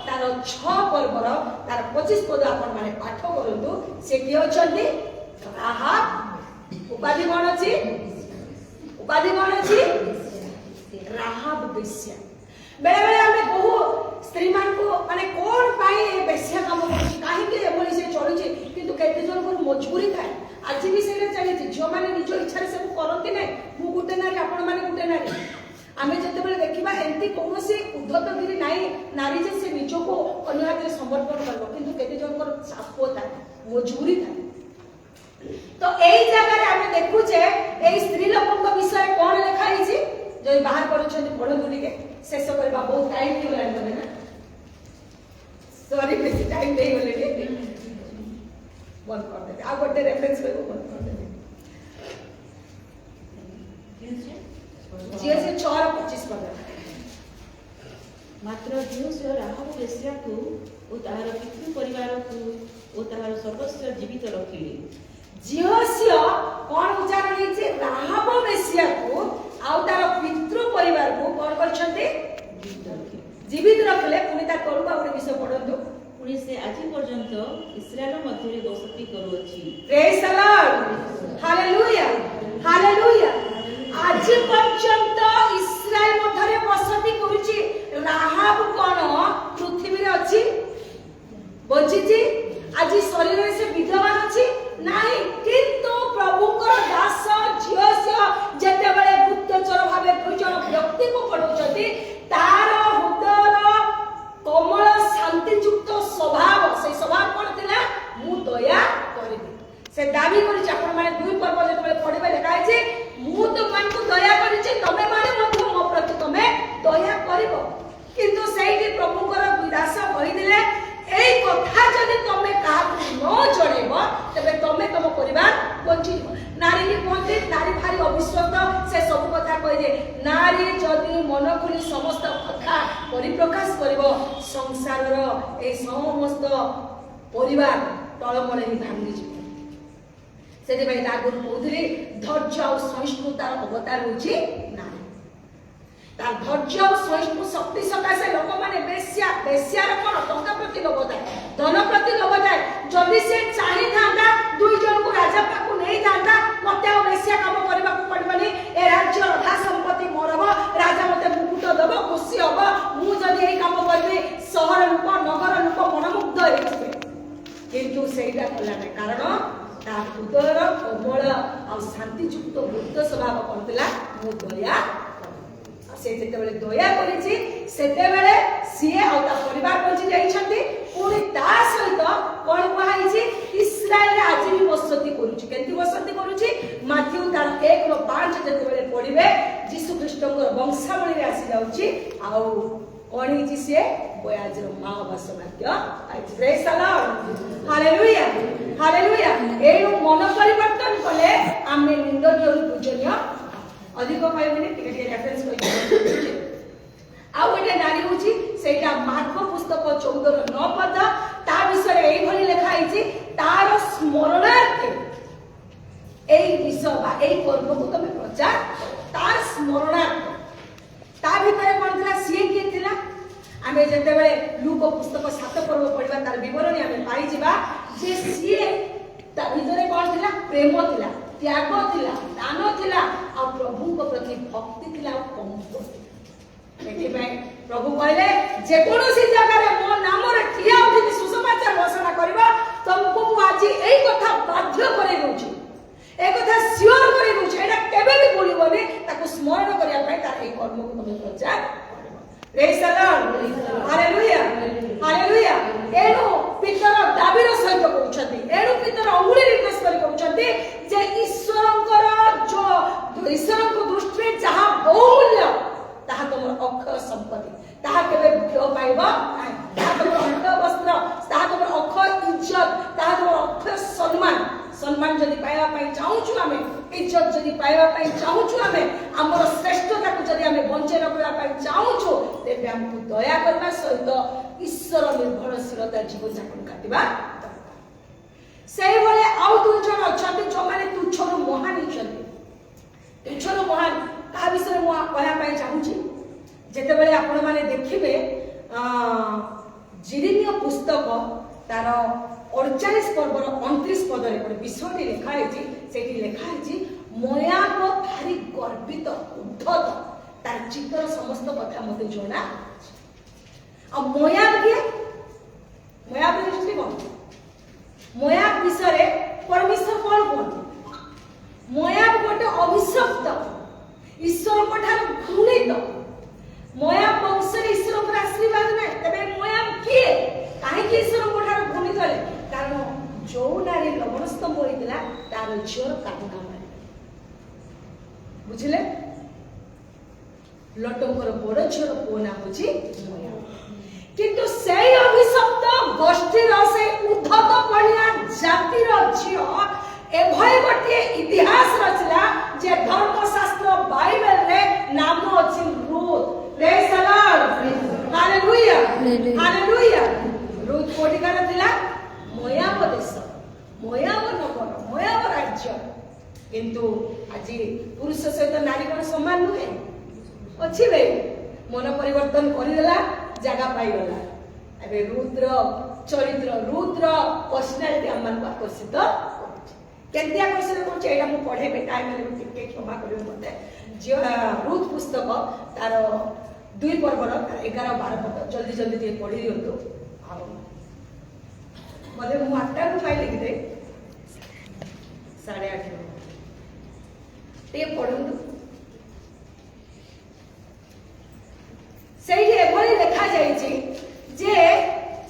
तार 6 पर्वर तार 25 पद आपण माने पाठ करंतु से कि अछंती राहाब उपाधि कोन अछि राहाब वेश्या बेले बेले हमें बहु स्त्री मान को माने कोन पाई वेश्या काम करछि काहे के एभली से चलुछि किंतु केते जन को मजबूरी थाए आज भी से चली जो माने निज इच्छा से सब करते नै मु गुटे नारी आपण माने गुटे नारी आमे जते बेले देखिबा एंती कोनोसी उद्धतगिरी नाही नारी जे से निज को अन्य हाथ रे समर्पण करबो किंतु केते जन को चाप थाए मजबूरी थाए तो एई जगह रे आमे देखु जे एई स्त्री लोकन को विषय कोन लिखा हिची जो बाहर पढुछन पढो दुनी के शेष करबा बहुत टाइम हो लागले ना सॉरी बेसी टाइम दे होले के बंद कर दे आ गोटे रेफरेंस को बंद कर दे जे से 4 और 25 पद मात्र जिहोसियो राहाब वेश्या को ओ ताहार पितृ परिवार को ओ ताहार सर्वस्व जीवित रखिले जिहोसियो कोन उच्चारण हेछि राहाब वेश्या को आ तार पितृ परिवार को कोन करछन्ते जीवित रखले पुनी ता तरुबा गोटे विषय पढंतु पुनी से आज पर्यंत इस्राएल मध्य रे बसती करूअछि praise the lord hallelujah hallelujah आज पर्यंत इस्राएल मध्य रे बसती करूछि राहाब कोन पृथ्वी रे अछि बचिछि आज शरीर से विद्यमान अछि नाही किंतु प्रभुकर दास जिहोसियो जेते बेले गुप्तचर भाबे दुजन व्यक्ति को पढौछथि तार हृदयर कोमल शांतियुक्त स्वभाव से स्वभाव कोन थिला मु दया करिबी से दाबी करि आपण माने 2 पर्व जेते ଯେତେବେଳେ ପଢିବେ ଲେଖା ହେଇଛି ମୁଁ ତୁମମାନଙ୍କୁ ଦୟା କରିଛି ତମେ ମାନେ ମଧ୍ୟ ମୋ ପ୍ରତି ତମେ ଦୟା କରିବ। କିନ୍ତୁ ସେଇଠି ପ୍ରଭୁଙ୍କର ଦାସ କହିଥିଲେ ଏଇ କଥା ଯଦି ତମେ କାହାକୁ ନ ଜଣେଇବ ତେବେ ତମେ ତମ ପରିବାର ବଞ୍ଚିଯିବ। ନାରୀ କି କୁହନ୍ତି ନାରୀ ଭାରି ଅବିଶ୍ୱାସ, ସେ ସବୁ କଥା କହିଦିଏ। ନାରୀ ଯଦି ମନ ଖୋଲି ସମସ୍ତ କଥା ପରିପ୍ରକାଶ କରିବ ସଂସାରର এই ସମସ୍ତ ପରିବାର ତଳମଳେ ହିଁ ଭାଙ୍ଗିଯିବ। ସେଥିପାଇଁ ତା ଆଗରୁ କହୁଥିଲି ଧୈର୍ଯ୍ୟ ଆଉ ସହିଷ୍ଣୁତାର ଅବତାର ହେଉଛି ନାରୀ। ତାର ଧୈର୍ଯ୍ୟ ଆଉ ସହିଷ୍ଣୁ ଶକ୍ତି ସକାଶେ ଲୋକମାନେ ବେଶ୍ୟାର କ'ଣ ଟଙ୍କା ପ୍ରତି ଲୋଭ ଥାଏ, ଧନ ପ୍ରତି ଲୋଭ ଥାଏ। ଯଦି ସେ ଚାହିଁଥାନ୍ତା ଦୁଇ ଜଣଙ୍କୁ ରାଜା ପାଖକୁ ନେଇଥାନ୍ତା, ମତେ ଆଉ ବେଶ୍ୟା କାମ କରିବାକୁ ପଡିବନି, ଏ ରାଜ୍ୟ ଅଧା ସମ୍ପତ୍ତି ମୋର ହବ, ରାଜା ମତେ ମୁକୁଟ ଦବ, ଖୁସି ହବ, ମୁଁ ଯଦି ଏଇ କାମ କରିବି ସହର ଲୋକ ନଗର ଲୋକ ମନମୁଗ୍ଧ ହେଇଯିବେ। କିନ୍ତୁ ସେଇଟା କଲା ନାହିଁ, କାରଣ ତା ହୃଦୟର କୋମଳ ଆଉ ଶାନ୍ତିଯୁକ୍ତ ବୃଦ୍ଧ ସ୍ୱଭାବ କରୁଥିଲା ମୁଁ ଦୟା। ସେ ଯେତେବେଳେ ଦୟା କରିଛି ସେତେବେଳେ ସିଏ ଆଉ ତା ପରିବାର ବଞ୍ଚି ଯାଇଛନ୍ତି। ପୁଣି ତା ସହିତ କଣ କୁହାଯାଇଛି ଇସ୍ରାଏଲରେ ଆଜି ବି ବସତି କରୁଛି। କେମିତି ବସତି କରୁଛି? ମାଥ୍ୟୁ ତାର 1:5 ଯେତେବେଳେ ପଢିବେ ଯୀଶୁ ଖ୍ରୀଷ୍ଟଙ୍କର ବଂଶାବଳୀରେ ଆସି ଯାଉଛି। ଆଉ କଣ ହେଇଛି? ସିଏ ବୋଆଜର ମା ବାସ ମଧ୍ୟ ପାଇଛି। ପ୍ରେଜ୍ ଦ ଲର୍ଡ, ହାଲେଲୁୟା ହାଲେଲୁୟା। ଏଣୁ ମନ ପରିବର୍ତ୍ତନ କଲେ ଆମେ ନିନ୍ଦନୀୟରୁ ପୂଜନୀୟ। ଅଧିକ କହିବିନି, ଟିକେ ଟିକେ ରେଫରେନ୍ସ କହିବି। ଆଉ ଗୋଟେ ନାରୀ ହଉଛି ସେଇଟା ମାର୍କ ପୁସ୍ତକ 14:9 ତା ବିଷୟରେ ଏଇଭଳି ଲେଖା ହେଇଛି ତାର ସ୍ମରଣାର୍ଥେ ଏଇ ବିଷୟ ବା ଏଇ କର୍ମକୁ ତମେ ପ୍ରଚାର ତାର ସ୍ମରଣାର୍ଥେ। ତା ଭିତରେ କଣ ଥିଲା? ସିଏ କିଏ ଥିଲା? ଆମେ ଯେତେବେଳେ ଲୁକ ପୁସ୍ତକ 7 ପର୍ବ ପଢିବା ତାର ବିବରଣୀ ଆମେ ପାଇଯିବା ଯେ ସିଏ ତା ଭିତରେ କଣ ଥିଲା? ପ୍ରେମ ଥିଲା, ତ୍ୟାଗ ଥିଲା, ଦାନ ଥିଲା, ଆଉ ପ୍ରଭୁଙ୍କ ପ୍ରତି ଭକ୍ତି ଥିଲା ଆଉ କମ୍ପ। ସେଥିପାଇଁ ପ୍ରଭୁ କହିଲେ ଯେକୌଣସି ଜାଗାରେ ମୋ ନାମରେ ଠିଆ ଉଠିକି ସୁସମାଚାର ଘୋଷଣା କରିବ ତମକୁ ମୁଁ ଆଜି ଏଇ କଥା ବାଧ୍ୟ କରେଇ ଦଉଛି, ଏ କଥା ସିଓର କରେଇ ଦଉଛି, ଏଇଟା କେବେ ବି ଭୁଲିବନି। ତାକୁ ସ୍ମରଣ କରିବା ପାଇଁ ତାର ଏଇ କର୍ମକୁ ତମେ ପ୍ରଚାର କରିବ। ପ୍ରେଜ୍ ଦ ଲର୍ଡ, ହାଲେଲୁୟା ହାଲେଲୁୟା। ଏଣୁ ପିତର ଦାବିର ସହିତ କହୁଛନ୍ତି, ଏଣୁ ପିତର ଅଙ୍ଗୁଳି ନିର୍ଦ୍ଦେଶ କରି କହୁଛନ୍ତି ଯେ ଈଶ୍ୱରଙ୍କ ଦୃଷ୍ଟିରେ ଯାହା ବହୁମୂଲ୍ୟ ତାହା ତମର ଅକ୍ଷୟ ସମ୍ପତ୍ତି, ତାହା କେବେ କ୍ଷୟ ପାଇବ ନାହିଁ। ତାହା ତମର ଅକ୍ଷୟ ବସ୍ତ୍ର, ତାହା ତମର ଅକ୍ଷୟ ଇଜ୍ଜତ, ତାହା ତମର ଅକ୍ଷୟ ସମ୍ମାନ। ସମ୍ମାନ ଯଦି ପାଇବା ପାଇଁ ଚାହୁଁଛୁ ଆମେ, ଇଜ୍ଜତ ଯଦି ପାଇବା ପାଇଁ ଚାହୁଁଛୁ ଆମେ, ଆମର ଶ୍ରେଷ୍ଠତାକୁ ଯଦି ଆମେ ବଞ୍ଚେଇ ରଖିବା ପାଇଁ ଚାହୁଁଛୁ, ତେବେ ଆମକୁ ଦୟା କରିବା ସହିତ ଈଶ୍ୱର ନିର୍ଭରଶୀଳତା ଜୀବନଯାପନ କାଟିବା। ସେଇଭଳି ଆଉ 2 ଜଣ ଅଛନ୍ତି ଯୋଉମାନେ ତୁଚ୍ଛରୁ ମହାନ ହେଇଛନ୍ତି। ତୁଚ୍ଛରୁ ମହାନ କାହା ବିଷୟରେ ମୁଁ କହିବା ପାଇଁ ଚାହୁଁଛି? ଯେତେବେଳେ ଆପଣମାନେ ଦେଖିବେ ଜିରିମିୟ ପୁସ୍ତକ ତାର 48 ପର୍ବର 29 ପଦରେ ଗୋଟେ ବିଷୟଟି ଲେଖା ହେଇଛି। ସେଠି ଲେଖା ହେଇଛି ମୋୟାବ ଭାରି ଗର୍ବିତ ଉଦ୍ଧତ, ତାର ଚିତ୍ତର ସମସ୍ତ କଥା ମତେ ଜଣା। ଆଉ ମୋୟାବ କିଏ? ମୋୟାବ ଦୃଷ୍ଟି କଣ? ମୋୟାବ ବିଷୟରେ ପରମେଶ୍ୱର କଣ କୁହନ୍ତି? ମୋୟାବ ଗୋଟେ ଅଭିଶପ୍ତ, ଈଶ୍ୱରଙ୍କ ଠାରୁ ଘୃଣିତ। ମୋୟାବ ବଂଶରେ ଈଶ୍ୱରଙ୍କର ଆଶୀର୍ବାଦ ନାହିଁ। ତେବେ ମୋୟାବ କିଏ? କାହିଁକି ଈଶ୍ୱରଙ୍କ ଠାରୁ ଘୃଣିତ ହେଲେ? କାରଣ ଯୋଉ ନାରୀ ଲବଣସ୍ତମ୍ଭ ହୋଇଥିଲା ତାର ଝିଅର କାମନା ମାରି, ବୁଝିଲେ? ଲଟଙ୍କର ବଡ ଝିଅର ପୁଅ ନାଁ ହଉଛି ମୋୟାବ। କିନ୍ତୁ ସେଇ ଅଭିଶପ୍ତ ଗୋଷ୍ଠୀର ସେ ଉଦ୍ଧତ ପଣିଆ ଜାତିର ଝିଅ ଏଭଳି ଗୋଟିଏ ଇତିହାସ ରଚିଲା ଯେ ଧର୍ମଶାସ୍ତ୍ର ବାଇବେଲରେ ନାମ ଅଛି ରୁଥ୍। ପ୍ରେଜ୍ ଦ ଲର୍ଡ, ହାଲେଲୁୟା ହାଲେଲୁୟା। ରୁଥ୍ କୋଠିକାର ଥିଲା? ମୋୟାବ ଦେଶ, ମୋୟାବ ନଗର, ମୋୟାବ ରାଜ୍ୟ। କିନ୍ତୁ ଆଜି ପୁରୁଷ ସହିତ ନାରୀ କଣ ସମାନ ନୁହେଁ? ଅଛି ବେ, ମନ ପରିବର୍ତ୍ତନ କରିଦେଲା, ଜାଗା ପାଇଗଲା। ଏବେ ରୁଥ୍ର ଚରିତ୍ର, ରୁଥ୍ର ପର୍ସନାଲିଟି ଆମମାନଙ୍କୁ ଆକର୍ଷିତ କରୁଛି। କେମିତି ଆକର୍ଷିତ କରୁଛି ଏଇଟା ମୁଁ ପଢେଇବି, ଟାଇମ୍ ହେଲେ ଟିକେ କ୍ଷମା କରିବେ ମତେ। ରୁଥ୍ ପୁସ୍ତକ ତାର 2 ପର୍ବର 11-12 ପଦ ଜଲ୍ଦି ଜଲ୍ଦି ଟିକେ ପଢି ଦିଅନ୍ତୁ। ଆଉ ବୋଧେ ମୁଁ 8ଟାରୁ ପାଇଲି କି 8:30 ଟିକେ ପଢନ୍ତୁ। ସେଇଠି ଏଭଳି ଲେଖା ଯାଇଛି ଯେ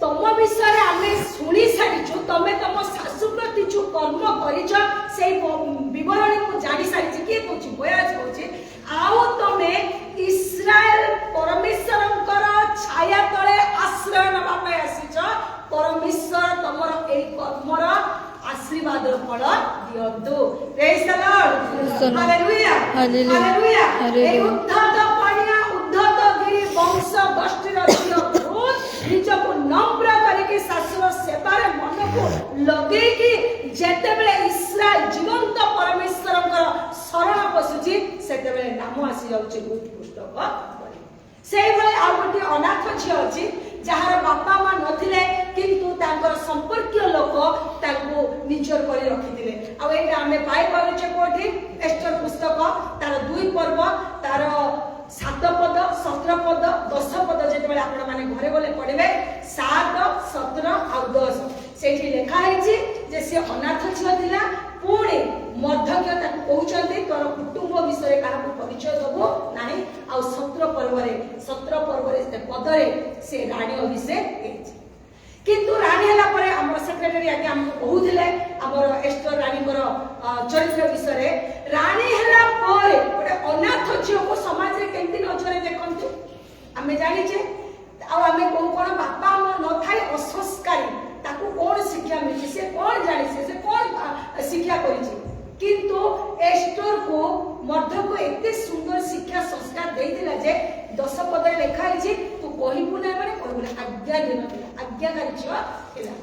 ତମ ବିଷୟରେ ଆମେ ଶୁଣି ସାରିଛୁ, ତମେ ତମ ଶାଶୁ ପ୍ରତି ଯୋଉ କର୍ମ କରିଛ ସେଇ ବିବରଣୀ ମୁଁ ଜାଣି ସାରିଛି। କିଏ କହୁଛି? ବୋଆଜ କହୁଛି ଆଉ ତମେ ଇସ୍ରାଏଲ ପରମେଶ୍ୱରଙ୍କର ଛାୟା ତଳେ ଆଶ୍ରୟ ନେବା ପାଇଁ ଆସିଛ। ପରମେଶ୍ୱର ତମର ଏଇ କର୍ମର ଆଶୀର୍ବାଦର ଫଳ ଦିଅନ୍ତୁ। ପ୍ରେଜ୍ ଦ ଲର୍ଡ, ହାଲେଲୁୟା, ହାଲେଲୁୟା। এই উদ্ধত পানিয়া উদ্ধত গিরি বংশ গোষ্ঠীর ঝিଅ ବହୁତ ନିଜକୁ ନମ୍ର କରିକି ଶାଶୁର ସେବାରେ ମନକୁ ଲଗେଇକି ଯେତେବେଳେ ଇସ୍ରାଏଲ ଜୀବନ୍ତ ପରମେଶ୍ୱରଙ୍କର ଶରଣ ପଶୁଛି ସେତେବେଳେ ନାମ ଆସିଯାଉଛି ଉତ୍କୃଷ୍ଟ। ସେଇଭଳି ଆଉ ଗୋଟିଏ ଅନାଥ ଝିଅ ଅଛି ଯାହାର ବାପା ମା ନଥିଲେ କିନ୍ତୁ ତାଙ୍କର ସମ୍ପର୍କୀୟ ଲୋକ ତାଙ୍କୁ ନିଜର କରି ରଖିଥିଲେ। ଆଉ ଏଇଟା ଆମେ ପାଇପାରୁଛେ କୋଉଠି? ଏଷ୍ଟର ପୁସ୍ତକ ତାର 2 ପର୍ବ ତାର 7 ପଦ 17 ପଦ 10 ପଦ ଯେତେବେଳେ ଆପଣ ମାନେ ଘରେ ଗଲେ ପଢିବେ 7, 17 ଆଉ 10 ସେଇଠି ଲେଖା ହେଇଛି ଯେ ସେ ଅନାଥ ଝିଅ ଥିଲା। ପୁଣି ମଧ୍ୟଜ୍ଞ ତାକୁ କହୁଛନ୍ତି ତୋର କୁଟୁମ୍ବ ବିଷୟରେ କାହାକୁ ପରିଚୟ ଦେବୁ ନାହିଁ। ଆଉ 17 ପର୍ବରେ ପଦରେ ସେ ରାଣୀ ଅଭିଷେକ ହେଇଛି। କିନ୍ତୁ ରାଣୀ ହେଲା ପରେ ଆମର ସେକ୍ରେଟାରୀ ଆଜ୍ଞା ଆମକୁ କହୁଥିଲେ ଆମର ଏଷ୍ଟର ରାଣୀଙ୍କର ଚରିତ୍ର ବିଷୟରେ। ରାଣୀ ହେଲା ପରେ ଗୋଟେ ଅନାଥ ଝିଅକୁ ସମାଜରେ କେମିତି ନଜରରେ ଦେଖନ୍ତି ଆମେ ଜାଣିଛେ। ଆଉ ଆମେ କହୁ କ'ଣ ବାପା ମା ନଥାଏ ଅସଂସ୍କାରୀ, ତାକୁ କ'ଣ ଶିକ୍ଷା ମିଳିଛି, ସେ କ'ଣ ଜାଣିছে, ସେ କ'ଣ ଶିକ୍ଷା କରିଛି। କିନ୍ତୁ ଏଷ୍ଟରକୁ ମଧ୍ୟକୁ ଏତେ ସୁନ୍ଦର ଶିକ୍ଷା ସଂସ୍କାର ଦେଇଥିଲା ଯେ 10 ପଦରେ ଲେଖା ହେଇଛି ତୁ କହିବୁ ନାହିଁ ମାନେ କହିବୁ ନାହିଁ। ଆଜ୍ଞାଧୀନ ଥିଲା, ଆଜ୍ଞାକାରୀ ଝିଅ ଥିଲା।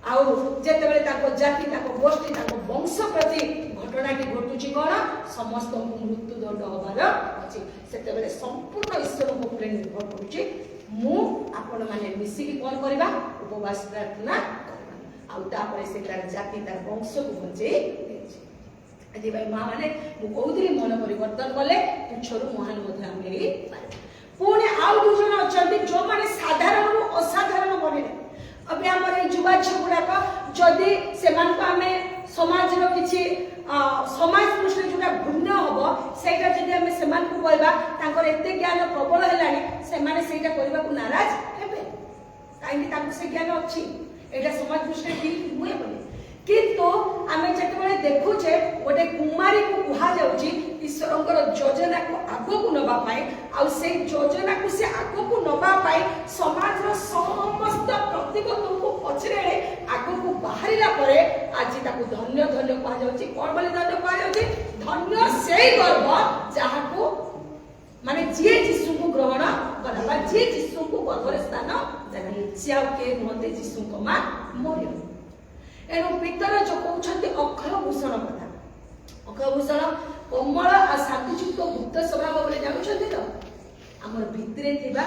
ଆଉ ଯେତେବେଳେ ତାଙ୍କ ଜାତି ତାଙ୍କ ଗୋଷ୍ଠୀ ତାଙ୍କ ବଂଶ ପ୍ରତି ଘଟଣାଟି ଘଟୁଛି କ'ଣ ସମସ୍ତଙ୍କୁ ମୃତ୍ୟୁଦଣ୍ଡ ହବାର ଅଛି। ସେତେବେଳେ ସମ୍ପୂର୍ଣ୍ଣ ଈଶ୍ୱରଙ୍କ ଉପରେ ନିର୍ଭର କରୁଛି। ମୁଁ ଆପଣମାନେ ମିଶିକି କ'ଣ କରିବା? ଉପବାସ ପ୍ରାର୍ଥନା କରିବା। ଆଉ ତାପରେ ସେ ତାର ଜାତି ତାର ବଂଶକୁ ବଞ୍ଚେଇ ଦେଇଛି। ଏଥିପାଇଁ ମା ମାନେ ମୁଁ କହୁଥିଲି ମନ ପରିବର୍ତ୍ତନ କଲେ ତୁଚ୍ଛରୁ ମହାନ ମଧ୍ୟ ଆମେ ହେଇପାରିବା। ପୁଣି ଆଉ 2 ଜଣ ଅଛନ୍ତି ଯେଉଁମାନେ ସାଧାରଣରୁ ଅସାଧାରଣ ବନିଲେ। ଏବେ ଆମର ଏଇ ଯୁବା ଝିଅ ଗୁଡାକ ଯଦି ସେମାନଙ୍କୁ ଆମେ ସମାଜର କିଛି ସମାଜ ଦୃଷ୍ଟିରେ ଯୋଉଟା ଭିନ୍ନ ହବ ସେଇଟା ଯଦି ଆମେ ସେମାନଙ୍କୁ କହିବା ତାଙ୍କର ଏତେ ଜ୍ଞାନ ପ୍ରବଳ ହେଲାଣି ସେମାନେ ସେଇଟା କରିବାକୁ ନାରାଜ ହେବେ। କାହିଁକି? ତାଙ୍କୁ ସେ ଜ୍ଞାନ ଅଛି, ଏଇଟା ସମାଜ ଦୃଷ୍ଟିରେ ଠିକ ନୁହେଁ ବୋଲି। କିନ୍ତୁ ଆମେ ଯେତେବେଳେ ଦେଖୁଛେ ଗୋଟେ କୁମାରୀକୁ କୁହାଯାଉଛି ଈଶ୍ୱରଙ୍କର ଯୋଜନାକୁ ଆଗକୁ ନେବା ପାଇଁ। ଆଉ ସେଇ ଯୋଜନାକୁ ସେ ଆଗକୁ ନେବା ପାଇଁ ସମାଜର ସମସ୍ତ ପ୍ରତିବନ୍ଧକକୁ ପଛରେ ଆଗକୁ ବାହାରିଲା ପରେ ଆଜି ତାକୁ ଧନ୍ୟ ଧନ୍ୟ କୁହାଯାଉଛି। କ'ଣ ବୋଲି ଧନ୍ୟ କୁହାଯାଉଛି? ଧନ୍ୟ ସେଇ ଗର୍ଭ ଯାହାକୁ ମାନେ ଯିଏ ଯୀଶୁଙ୍କୁ ଗ୍ରହଣ କଲା ବା ଯିଏ ଯୀଶୁଙ୍କୁ ଗର୍ଭରେ ସ୍ଥାନ ଦେଲା। ସେ ଆଉ କିଏ ନୁହନ୍ତି? ଯୀଶୁଙ୍କ ମା ମରିୟମ। ଏଣୁ ପିତର ଯୋଉ କହୁଛନ୍ତି ଅକ୍ଷୟ ଭୂଷଣ କଥା, ଅକ୍ଷୟ ଭୂଷଣ କୋମଳ ଆଉ ଶାନ୍ତିଯୁକ୍ତ ଗୁପ୍ତ ସ୍ୱଭାବ ବୋଲି ଜାଣୁଛନ୍ତି ତ? ଆମର ଭିତରେ ଥିବା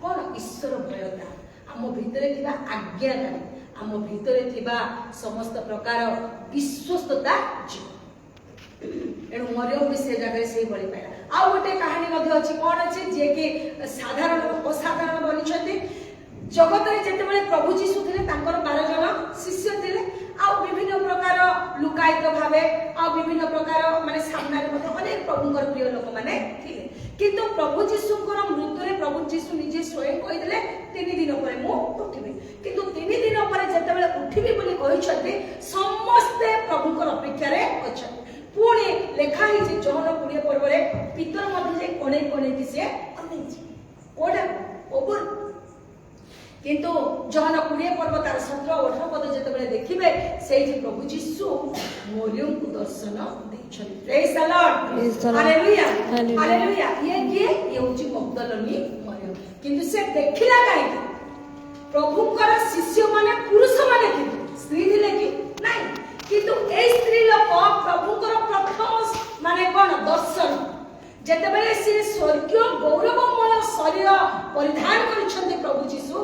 କ'ଣ? ଈଶ୍ୱର ଭୟତା, ଆମ ଭିତରେ ଥିବା ଆଜ୍ଞାକାରୀ, ଆମ ଭିତରେ ଥିବା ସମସ୍ତ ପ୍ରକାର ବିଶ୍ୱସ୍ତତା ଜୀବ। ଏଣୁ ମରିୟମ ବି ସେ ଜାଗାରେ ସେଇଭଳି ପାଇଲା। ଆଉ ଗୋଟେ କାହାଣୀ ମଧ୍ୟ ଅଛି। କ'ଣ ଅଛି? ଯିଏକି ସାଧାରଣ ଅସାଧାରଣ ବନିଛନ୍ତି। ଜଗତରେ ଯେତେବେଳେ ପ୍ରଭୁ ଯୀଶୁ ଥିଲେ ତାଙ୍କର 12 ଜଣ ଶିଷ୍ୟ ଥିଲେ। ଆଉ ବିଭିନ୍ନ ପ୍ରକାର ଲୁକାୟିତ ଭାବେ ଆଉ ବିଭିନ୍ନ ପ୍ରକାର ମାନେ ସାମ୍ନାରେ ମଧ୍ୟ ଅନେକ ପ୍ରଭୁଙ୍କର ପ୍ରିୟ ଲୋକମାନେ ଥିଲେ। କିନ୍ତୁ ପ୍ରଭୁ ଯୀଶୁଙ୍କର ମୃତ୍ୟୁରେ ପ୍ରଭୁ ଯୀଶୁ ନିଜେ ସ୍ୱୟଂ କହିଥିଲେ 3 ଦିନ ପରେ ମୁଁ ଉଠିବି। କିନ୍ତୁ 3 ଦିନ ପରେ ଯେତେବେଳେ ଉଠିବି ବୋଲି କହିଛନ୍ତି ସମସ୍ତେ ପ୍ରଭୁଙ୍କର ଅପେକ୍ଷାରେ ଅଛନ୍ତି। ପୁଣି ଲେଖା ହେଇଛି ଜହନ 20 ପର୍ବରେ ପିତର ମଧ୍ୟ ଯେ କଣେଇ କଣେଇକି ସେ ଅନେଇଛି କୋଉଟା ଓଭର। କିନ୍ତୁ ଜହନ 20 ପର୍ବ ତାର 17-18 ପଦ ଯେତେବେଳେ ଦେଖିବେ ସେଇଠି ପ୍ରଭୁ ଯୀଶୁ ମରିୟମକୁ ଦର୍ଶନ ଦେଇଛନ୍ତି। ପ୍ରେଜ୍ ଦ ଲର୍ଡ, ହାଲେଲୁୟା, ହାଲେଲୁୟା। ଇଏ କିଏ? ଇଏ ହେଉଛି ମଗ୍ଦଲିନୀ ମରିୟମ। କିନ୍ତୁ ସେ ଦେଖିଲା କାହିଁକି? ପ୍ରଭୁଙ୍କର ଶିଷ୍ୟମାନେ ପୁରୁଷମାନେ ଥିଲେ, ସ୍ତ୍ରୀ ଥିଲେ କି ନାହିଁ? କିନ୍ତୁ ଏଇ ସ୍ତ୍ରୀ ଲୋକ ପ୍ରଭୁଙ୍କର ପ୍ରଥମ ମାନେ କ'ଣ ଦର୍ଶନ ଯେତେବେଳେ ସେ ସ୍ୱର୍ଗୀୟ ଗୌରବମୟ ଶରୀର ପରିଧାନ କରିଛନ୍ତି ପ୍ରଭୁ ଯୀଶୁ,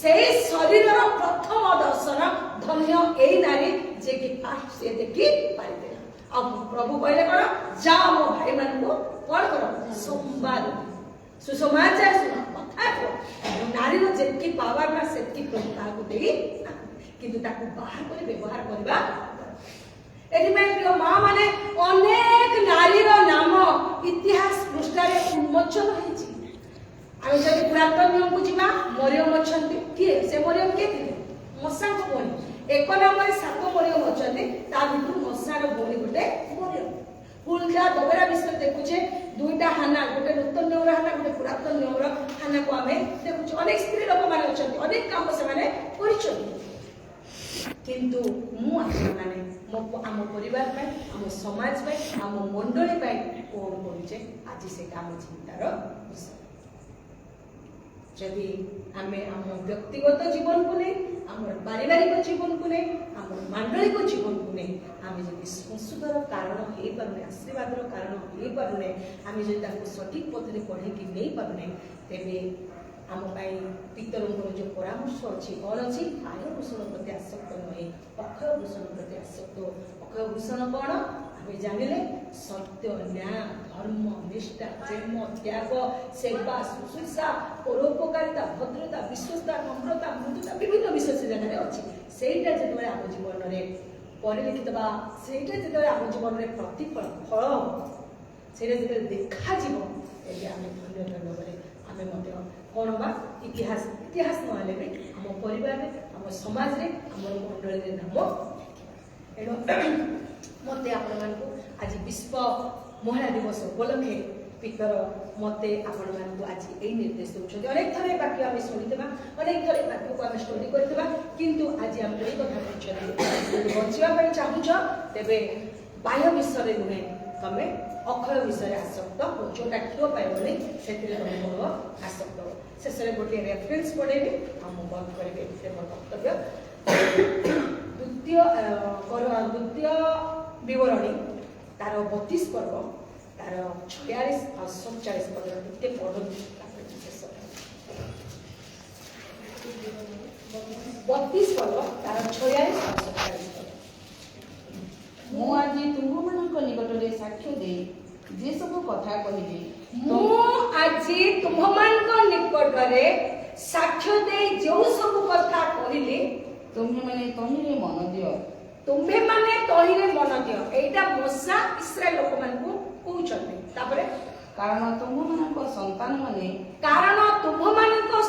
ସେଇ ଶରୀରର ପ୍ରଥମ ଦର୍ଶନ ଧନ୍ୟ ଏଇ ନାରୀ ଯେ କି ଫାଷ୍ଟ ସେ ଦେଖି ପାରିଥିଲା। ଆଉ ପ୍ରଭୁ କହିଲେ କ'ଣ? ଯାଅ ମୋ ଭାଇମାନଙ୍କୁ କ'ଣ କର? ସମ୍ବାଦ ସୁସମାଚାର ଶୁଣ, କଥା କୁହ। ନାରୀର ଯେତିକି ପାୱାର ନା ସେତିକି ପ୍ରଭୁ କାହାକୁ ଦେଇ କିନ୍ତୁ ତାକୁ ବାହାର କରି ବ୍ୟବହାର କରିବା। ଏଥିପାଇଁ ପ୍ରିୟ ମା ମାନେ ଅନେକ ନାରୀର ନାମ ଇତିହାସ ପୃଷ୍ଠାରେ ଉନ୍ମୋଚନ ହେଇଛି। ଆମେ ଯଦି ପୁରାତନ ନିୟମକୁ ଯିବା ମରିୟମ ଅଛନ୍ତି। କିଏ ସେ ମରିୟମ? କିଏ ଥିଲେ? ମଶାଙ୍କ ଭଉଣୀ। 1 ନାମରେ 7 ମରିୟମ ଅଛନ୍ତି। ତା ଭିତରୁ କୁଲଦା ଦବେରା ବିଷୟରେ ଦେଖୁଛେ ଦୁଇଟା ହାନା ଗୋଟେ ନୂତନ ନିୟମର ହାନା ଗୋଟେ ପୁରାତନ ନିୟମର ହାନାକୁ ଆମେ ଦେଖୁଛେ ଅନେକ ସ୍ତ୍ରୀ ଲୋକମାନେ ଅଛନ୍ତି ଅନେକ କାମ ସେମାନେ କରିଛନ୍ତି କିନ୍ତୁ ମୁଁ ଆପଣମାନେ ଆମ ପରିବାର ପାଇଁ ଆମ ସମାଜ ପାଇଁ ଆମ ମଣ୍ଡଳୀ ପାଇଁ କଣ କରୁଛେ ଆଜି ସେଇଟା ଆମ ଚିନ୍ତାର ବିଷୟ ଯଦି ଆମେ ଆମ ବ୍ୟକ୍ତିଗତ ଜୀବନକୁ ନେଇ ଆମର ପାରିବାରିକ ଜୀବନକୁ ନେଇ ଆମର ମାଣ୍ଡଳିକ ଜୀବନକୁ ନେଇ ଆମେ ଯଦି ସଂଶୋଧର କାରଣ ହେଇପାରୁନେ ଆଶୀର୍ବାଦର କାରଣ ହେଇପାରୁନେ ଆମେ ଯଦି ତାଙ୍କୁ ସଠିକ ପଥରେ ପଢ଼େଇକି ନେଇପାରୁନେ ତେବେ ଆମ ପାଇଁ ପିତରଙ୍କର ଯେଉଁ ପରାମର୍ଶ ଅଛି କ'ଣ ଅଛି ଆୟ ଭୂଷଣ ପ୍ରତି ଆସକ୍ତ ନୁହେଁ ଅକ୍ଷୟ ଭୂଷଣ ପ୍ରତି ଆସକ୍ତ ଅକ୍ଷୟ ଭୂଷଣ କ'ଣ ଆମେ ଜାଣିଲେ ସତ୍ୟ ନ୍ୟାୟ ଧର୍ମ ନିଷ୍ଠା ପ୍ରେମ ତ୍ୟାଗ ସେବା ଶୁଶ୍ରୂଷା ପରୋପକାରିତା ଭଦ୍ରତା ବିଶ୍ୱସ୍ତା ନମ୍ରତା ମୃଦୁତା ବିଭିନ୍ନ ବିଷୟ ସେ ଜାଗାରେ ଅଛି ସେଇଟା ଯେତେବେଳେ ଆମ ଜୀବନରେ ପରିଲିଖିତ ବା ସେଇଟା ଯେତେବେଳେ ଆମ ଜୀବନରେ ପ୍ରତିଫଳ ଫଳ ହେବ ସେଇଟା ଯେତେବେଳେ ଦେଖାଯିବ ତେବେ ଆମେ ଧନ୍ୟ ଧନ୍ୟରେ ଆମେ ମଧ୍ୟ କ'ଣ ବା ଇତିହାସ ନହେଲେ ବି ଆମ ପରିବାରରେ ଆମ ସମାଜରେ ଆମର ମଣ୍ଡଳୀରେ ନାମ ଏଣୁ ମୋତେ ଆପଣମାନଙ୍କୁ ଆଜି ବିଶ୍ୱ ମହିଳା ଦିବସ ଉପଲକ୍ଷେ ପିତର ମୋତେ ଆପଣମାନଙ୍କୁ ଆଜି ଏଇ ନିର୍ଦ୍ଦେଶ ଦେଉଛନ୍ତି ଅନେକ ଥର ଏ ବାକ୍ୟ ଆମେ ଶୁଣିଥିବା ଅନେକ ଥର ଏ ବାକ୍ୟକୁ ଆମେ ଷ୍ଟଡି କରିଥିବା କିନ୍ତୁ ଆଜି ଆମକୁ ଏଇ କଥା କହିଛନ୍ତି ଯଦି ବଞ୍ଚିବା ପାଇଁ ଚାହୁଁଛ ତେବେ ବାହ୍ୟ ବିଷୟରେ ନୁହେଁ ତମେ ଅକ୍ଷୟ ବିଷୟରେ ଆସକ୍ତ ହୋ ଯୋଉଟା କ୍ଷୟ ପାଇବନି ସେଥିରେ ତମେ କ'ଣ ଆସକ୍ତ ହୋ ଶେଷରେ ଗୋଟିଏ ରେଫରେନ୍ସ ପଢ଼େଇବି ଆଉ ମୁଁ ବନ୍ଦ କରିବି ମୋର ବକ୍ତବ୍ୟ ଦ୍ୱିତୀୟ ବିବରଣୀ ତାର 32 ପର୍ବ ତାର 46 ଆଉ 47 ପଦର ଟିକେ ପଢ଼ନ୍ତୁ ତାପରେ ଶେଷ 32 ପର୍ବ ତାର 46 ଆଉ 47 ପଦ ମୁଁ ଆଜି ତୁମ୍ଭମାନଙ୍କ ନିକଟରେ ସାକ୍ଷ୍ୟ ଦେଇ ଯେ ସବୁ କଥା କହିବି ମୁଁ ଆଜି ତୁମ୍ଭମାନଙ୍କ ନିକଟରେ ସାକ୍ଷ୍ୟ ଦେଇ ଯେଉଁ ସବୁ କଥା କହିଲି ତୁମ୍ଭେମାନେ ତହିଁରେ ମନ ଦିଅ ତୁମ୍ଭେମାନେ ତହିଁରେ ମନ ଦିଅ ଏଇଟା ମୋଶା ଇସ୍ରାଏଲ ଲୋକମାନଙ୍କୁ କହୁଛନ୍ତି ତାପରେ କାରଣ ତୁମ୍ଭମାନଙ୍କ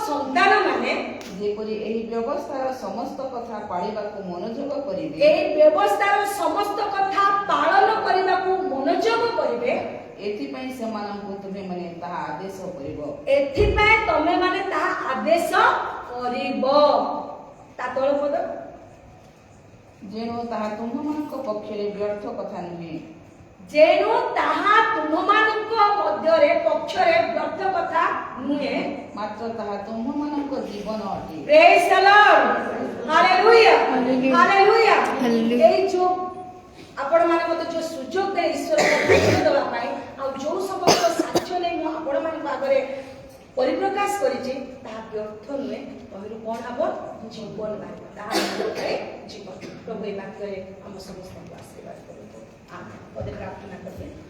ସନ୍ତାନମାନେ ଯେପରି ଏହି ବ୍ୟବସ୍ଥାର ସମସ୍ତ କଥା ପାଳିବାକୁ ମନୋଯୋଗ କରିବେ ଏହି ବ୍ୟବସ୍ଥାର ସମସ୍ତ କଥା ପାଳନ କରିବାକୁ ମନୋଯୋଗ କରିବେ ଏଥିପାଇଁ ସେମାନଙ୍କୁ ତୁମେମାନେ ତାହା ଆଦେଶ କରିବ ଏଥିପାଇଁ ତମେମାନେ ତାହା ଆଦେଶ କରିବ ତା ତଳ ପଦ ଯେଣୁ ତାହା ତୁମ୍ଭମାନଙ୍କ ପକ୍ଷରେ ବ୍ୟର୍ଥ କଥା ନୁହେଁ ଯେଣୁ ତାହା ତୁମମାନଙ୍କ ମଧ୍ୟରେ ପକ୍ଷରେ ବ୍ୟର୍ଥ କଥା ନୁହେଁ ମାତ୍ର ତାହା ତୁମ୍ଭମାନଙ୍କ ଜୀବନ ଅଟେ ପ୍ରେଜ୍ ଦ ଲର୍ଡ ହାଲେଲୁୟା ହାଲେଲୁୟା ଏଇ ଯୋଉ ଆପଣମାନେ ମୋତେ ଯୋଉ ସୁଯୋଗ ଦେଲେ ଈଶ୍ୱରଙ୍କ ପରିଚୟ ଦେବା ପାଇଁ ଆଉ ଯୋଉ ସମସ୍ତ ସାକ୍ଷ୍ୟ ନେଇ ମୁଁ ଆପଣମାନଙ୍କ ଆଗରେ ପରିପ୍ରକାଶ କରିଛି ତାହା ବ୍ୟର୍ଥ ନୁହେଁ ତହିଁରୁ କ'ଣ ହେବ ଜୀବନ ବାହାରିବ ତାହା ଜୀବନ ପ୍ରଭୁ ଏ ବାକ୍ୟରେ ଆମ ସମସ୍ତଙ୍କୁ ଆଶୀର୍ବାଦ କରନ୍ତୁ ଆମେ ପଦେ ପ୍ରାର୍ଥନା କରିବେ।